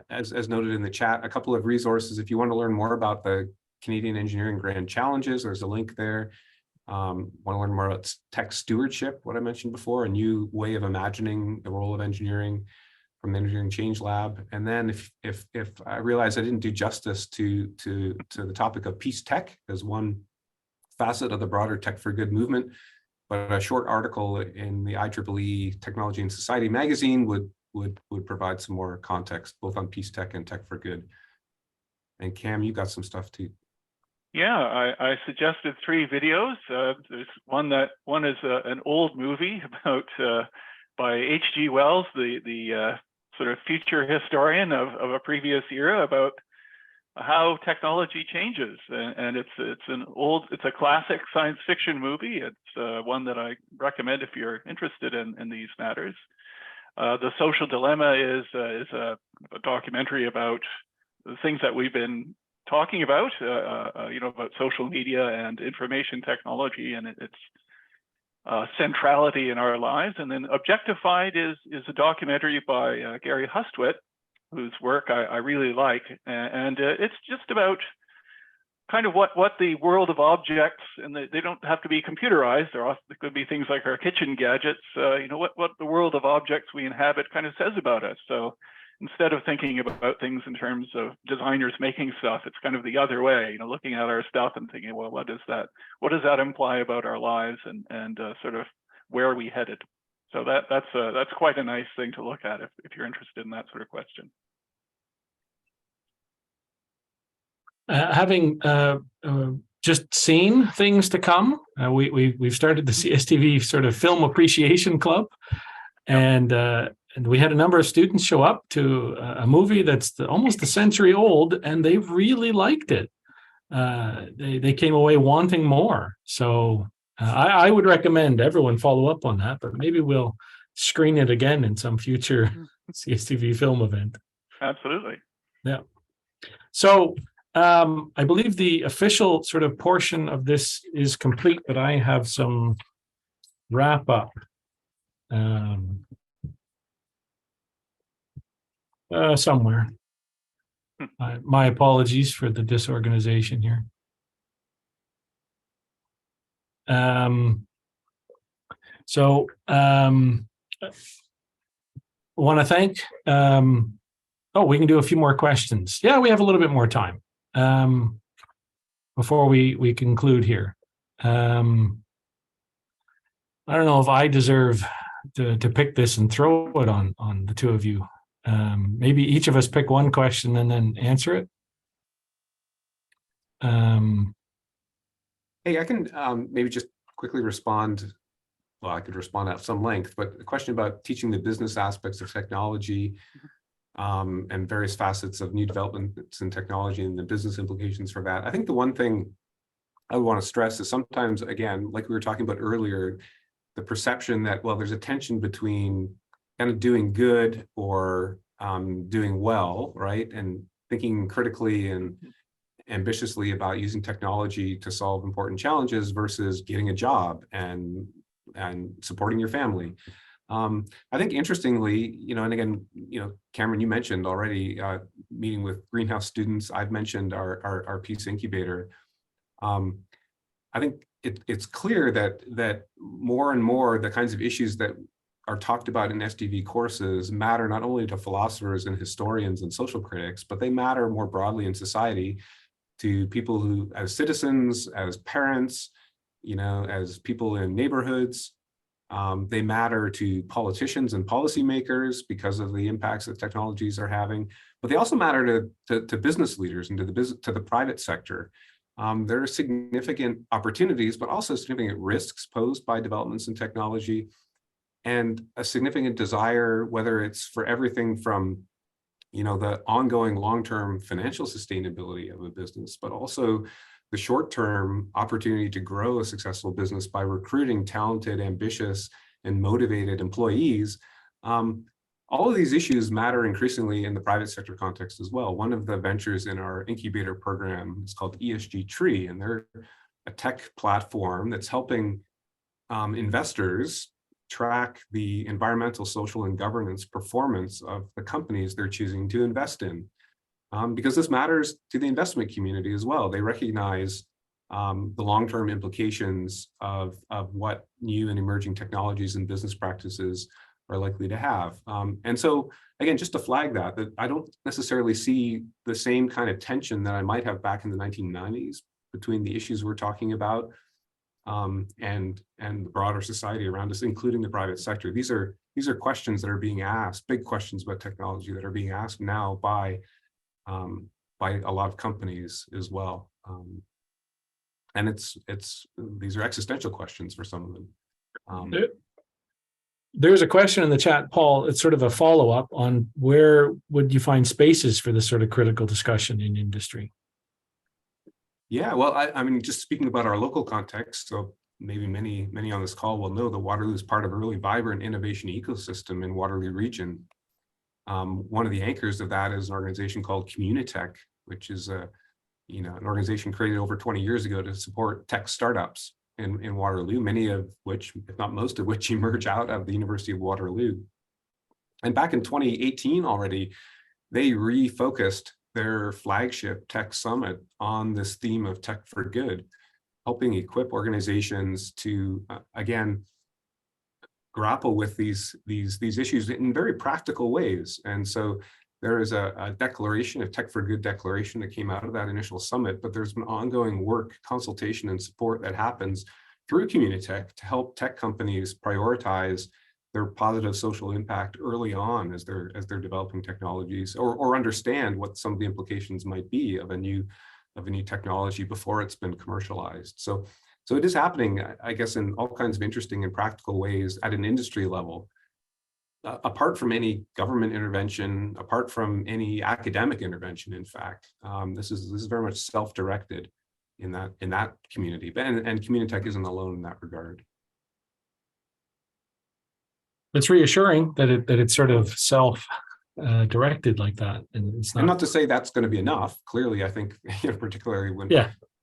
as noted in the chat, a couple of resources. If you want to learn more about the Canadian Engineering Grand Challenges, there's a link there. Want to learn more about tech stewardship, what I mentioned before, a new way of imagining the role of engineering from the Engineering Change Lab. And then if I realize I didn't do justice to the topic of peace tech as one facet of the broader Tech for Good movement, but a short article in the IEEE Technology and Society magazine would provide some more context, both on peace tech and Tech for Good. And Cam, you got some stuff too. Yeah, I suggested 3 videos. There's one is an old movie about by H.G. Wells, the sort of future historian of a previous era, about how technology changes, and it's a classic science fiction movie. It's one that I recommend if you're interested in these matters. The Social Dilemma is a documentary about the things that we've been talking about, you know, about social media and information technology and its centrality in our lives. And then Objectified is a documentary by Gary Hustwit, whose work I really like, and it's just about kind of what the world of objects, and they don't have to be computerized. There could be things like our kitchen gadgets. You know, what the world of objects we inhabit kind of says about us. So instead of thinking about things in terms of designers making stuff, it's kind of the other way. You know, looking at our stuff and thinking, well, what does that imply about our lives, and sort of where are we headed? So that's quite a nice thing to look at if you're interested in that sort of question. Having just seen things to come, we've started the CSTV sort of Film Appreciation Club, and we had a number of students show up to a movie that's almost a century old, and they really liked it. They came away wanting more. So I would recommend everyone follow up on that, but maybe we'll screen it again in some future CSTV film event. Absolutely. Yeah. So I believe the official sort of portion of this is complete, but I have some wrap up. Somewhere. My apologies for the disorganization here. Want to thank, we can do a few more questions. Yeah, we have a little bit more time before we conclude here. I don't know if I deserve to pick this and throw it on the two of you. Maybe each of us pick one question and then answer it. Hey, I can maybe just quickly respond well, I could respond at some length, but the question about teaching the business aspects of technology and various facets of new developments in technology and the business implications for that. I think the one thing I want to stress is sometimes, again, like we were talking about earlier, the perception that, well, there's a tension between kind of doing good or doing well, right? And thinking critically and ambitiously about using technology to solve important challenges versus getting a job and supporting your family. I think interestingly, and again, Cameron, you mentioned already meeting with greenhouse students. I've mentioned our Peace Incubator. I think it's clear that more and more the kinds of issues that are talked about in SDV courses matter not only to philosophers and historians and social critics, but they matter more broadly in society to people who, as citizens, as parents, as people in neighborhoods. They matter to politicians and policymakers because of the impacts that technologies are having, but they also matter to business leaders and to the private sector. There are significant opportunities, but also significant risks posed by developments in technology, and a significant desire, whether it's for everything from the ongoing long-term financial sustainability of a business, but also the short-term opportunity to grow a successful business by recruiting talented, ambitious, and motivated employees. All of these issues matter increasingly in the private sector context as well. One of the ventures in our incubator program is called ESG Tree, and they're a tech platform that's helping investors track the environmental, social, and governance performance of the companies they're choosing to invest in. Because this matters to the investment community as well. They recognize the long-term implications of what new and emerging technologies and business practices are likely to have. And so, again, just to flag that I don't necessarily see the same kind of tension that I might have back in the 1990s between the issues we're talking about and the broader society around us, including the private sector. These are questions that are being asked, big questions about technology that are being asked now by a lot of companies as well. And these are existential questions for some of them. There's a question in the chat, Paul. It's sort of a follow-up on where would you find spaces for this sort of critical discussion in industry? Yeah, well, I mean, just speaking about our local context, so maybe many on this call will know that Waterloo is part of a really vibrant innovation ecosystem in Waterloo region. One of the anchors of that is an organization called Communitech, which is an organization created over 20 years ago to support tech startups in Waterloo, many of which, if not most of which, emerge out of the University of Waterloo. And back in 2018 already, they refocused their flagship tech summit on this theme of tech for good, helping equip organizations to, again, grapple with these issues in very practical ways. And so there is a declaration, a Tech for Good declaration that came out of that initial summit, but there's been ongoing work, consultation, and support that happens through Communitech to help tech companies prioritize their positive social impact early on as they're developing technologies, or understand what some of the implications might be of a new technology before it's been commercialized. So it is happening, I guess, in all kinds of interesting and practical ways at an industry level. Apart from any government intervention, apart from any academic intervention, in fact, this is very much self-directed in that community, and Communitech isn't alone in that regard. It's reassuring that it's sort of self-directed like that, and it's not. And not to say that's going to be enough. Clearly, I think particularly when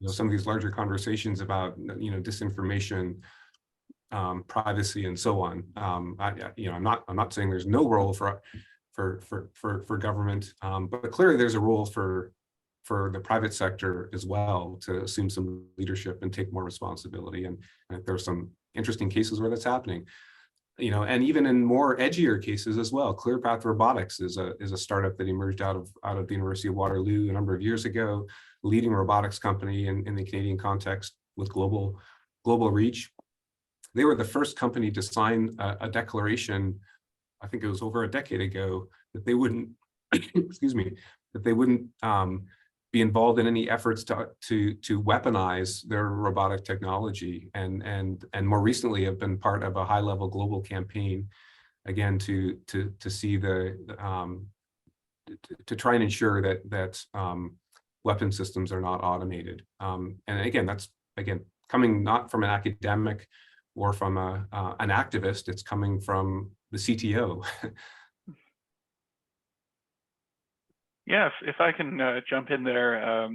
some of these larger conversations about disinformation, privacy, and so on. I'm not saying there's no role for government, but clearly there's a role for the private sector as well to assume some leadership and take more responsibility. And there are some interesting cases where that's happening. And even in more edgier cases as well. ClearPath Robotics is a startup that emerged out of the University of Waterloo a number of years ago, leading robotics company in the Canadian context with global reach. They were the first company to sign a declaration, I think it was over a decade ago, that they wouldn't, excuse me, that they wouldn't be involved in any efforts to weaponize their robotic technology, and more recently have been part of a high-level global campaign, again, to see to try and ensure that weapon systems are not automated. And again, that's coming not from an academic or from an activist. It's coming from the CTO. Yeah, if I can jump in there,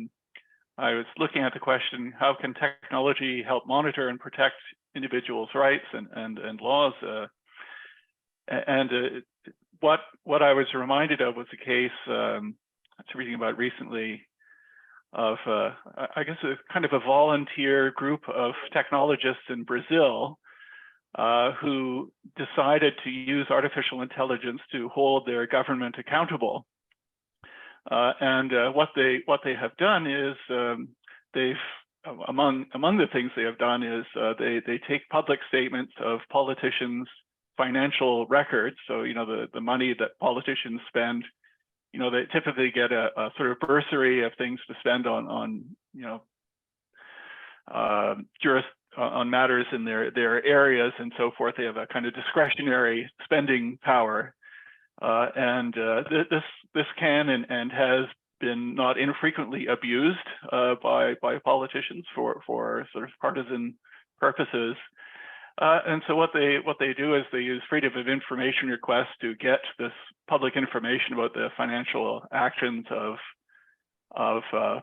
I was looking at the question: how can technology help monitor and protect individuals' rights and laws? What I was reminded of was a case I was reading about recently of, I guess, a kind of a volunteer group of technologists in Brazil who decided to use artificial intelligence to hold their government accountable. What they have done is among the things they have done is they take public statements of politicians' financial records. So, the money that politicians spend, they typically get a sort of bursary of things to spend on on matters in their areas and so forth. They have a kind of discretionary spending power. This can and has been not infrequently abused by politicians for sort of partisan purposes. And so what they do is they use freedom of information requests to get this public information about the financial actions of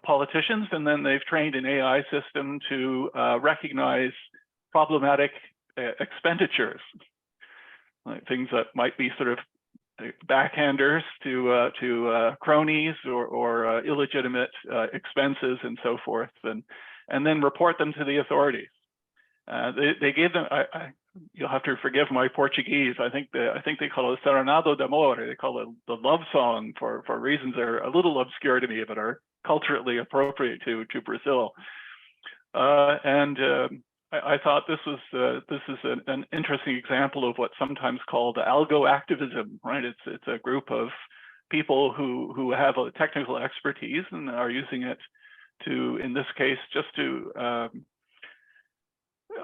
politicians, and then they've trained an AI system to recognize problematic expenditures, like things that might be sort of backhanders to cronies or illegitimate expenses and so forth, and then report them to the authorities. They gave them. You'll have to forgive my Portuguese. I think they call it Serenado de Amor. They call it the love song for reasons that are a little obscure to me, but are culturally appropriate to Brazil. I thought this is an interesting example of what's sometimes called algo activism, right? It's a group of people who have a technical expertise and are using it to, in this case, just to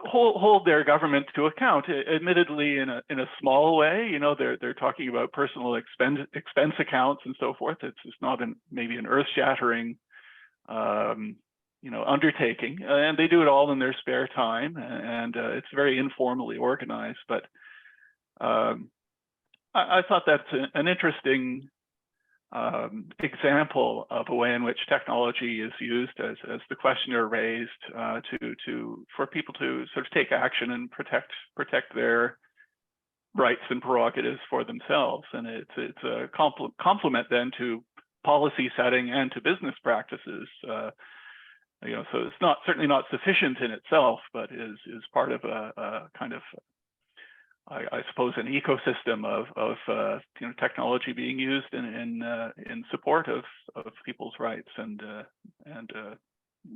hold their government to account, admittedly in a small way. They're talking about personal expense accounts and so forth. It's not maybe an earth-shattering undertaking, and they do it all in their spare time, and it's very informally organized. But I thought that's an interesting example of a way in which technology is used, as the questioner raised, for people to sort of take action and protect their rights and prerogatives for themselves. And it's a complement then to policy setting and to business practices. So it's certainly not sufficient in itself, but is part of a kind of, I suppose, an ecosystem of technology being used in support of people's rights and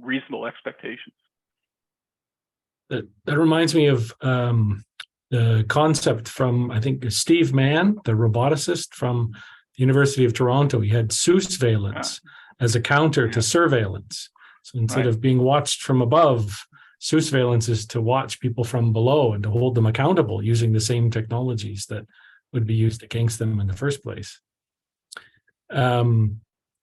reasonable expectations. That reminds me of the concept from, I think, Steve Mann, the roboticist from the University of Toronto. He had sousveillance as a counter to surveillance. So instead of being watched from above, sousveillance is to watch people from below and to hold them accountable using the same technologies that would be used against them in the first place. There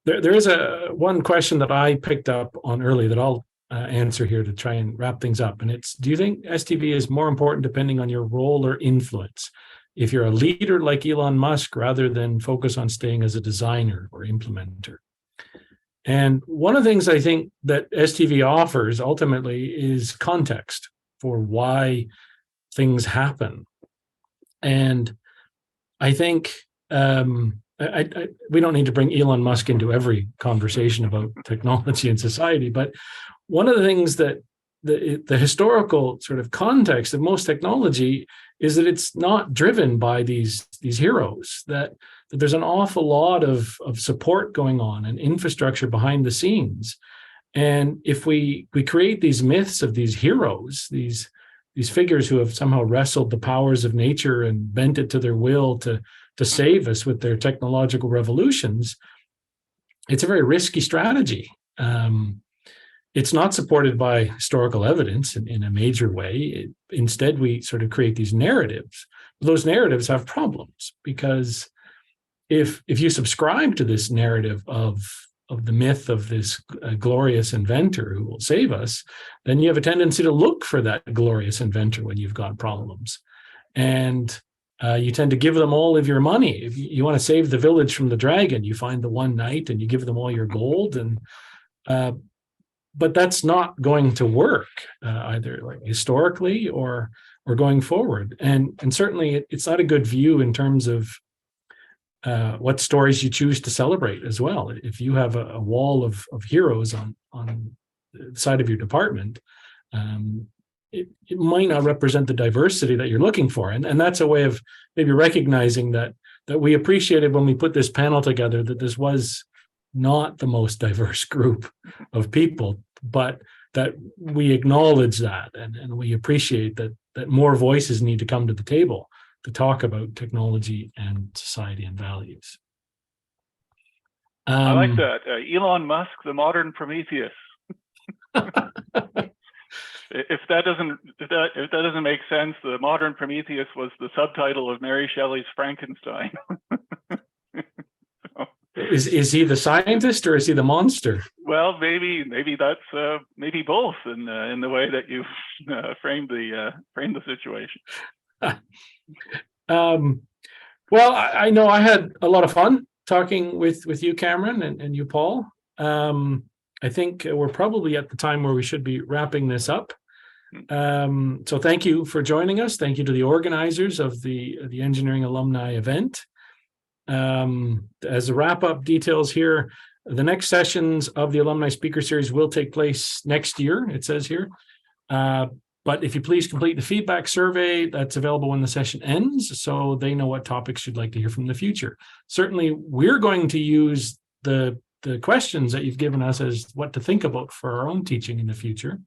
is one question that I picked up on early that I'll answer here to try and wrap things up. And it's, do you think STV is more important depending on your role or influence? If you're a leader like Elon Musk, rather than focus on staying as a designer or implementer? And one of the things I think that STV offers ultimately is context for why things happen. And I think we don't need to bring Elon Musk into every conversation about technology and society, but one of the things that the historical sort of context of most technology is that it's not driven by these heroes, that there's an awful lot of support going on and infrastructure behind the scenes. And if we create these myths of these heroes, these figures who have somehow wrestled the powers of nature and bent it to their will to save us with their technological revolutions, it's a very risky strategy. It's not supported by historical evidence in a major way. Instead, we sort of create these narratives. Those narratives have problems because if you subscribe to this narrative of the myth of this glorious inventor who will save us, then you have a tendency to look for that glorious inventor when you've got problems. And you tend to give them all of your money. If you want to save the village from the dragon, you find the one knight and you give them all your gold. And but that's not going to work either, like historically or going forward. And certainly it's not a good view in terms of what stories you choose to celebrate as well. If you have a wall of heroes on the side of your department, it might not represent the diversity that you're looking for. And that's a way of maybe recognizing that we appreciated when we put this panel together, that this was not the most diverse group of people, but that we acknowledge that and we appreciate that more voices need to come to the table to talk about technology and society and values. I like that. Elon Musk, the modern Prometheus. If that doesn't make sense, the modern Prometheus was the subtitle of Mary Shelley's Frankenstein. Is he the scientist or is he the monster? Well, maybe that's maybe both in the way that you framed the situation. Well, I know I had a lot of fun talking with you, Cameron, and you, Paul. I think we're probably at the time where we should be wrapping this up. So thank you for joining us. Thank you to the organizers of the Engineering Alumni event. As a wrap-up details here, the next sessions of the Alumni Speaker Series will take place next year, it says here. But if you please complete the feedback survey, that's available when the session ends, so they know what topics you'd like to hear from in the future. Certainly, we're going to use the questions that you've given us as what to think about for our own teaching in the future.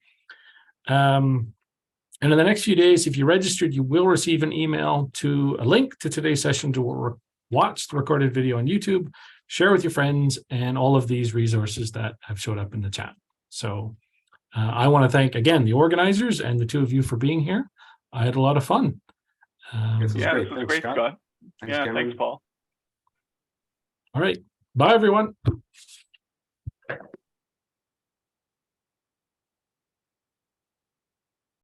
And in the next few days, if you registered, you will receive an email to a link to today's session to watch the recorded video on YouTube, share with your friends, and all of these resources that have showed up in the chat. So I want to thank, again, the organizers and the two of you for being here. I had a lot of fun. This was great, Scott. Thanks, Paul. All right. Bye, everyone.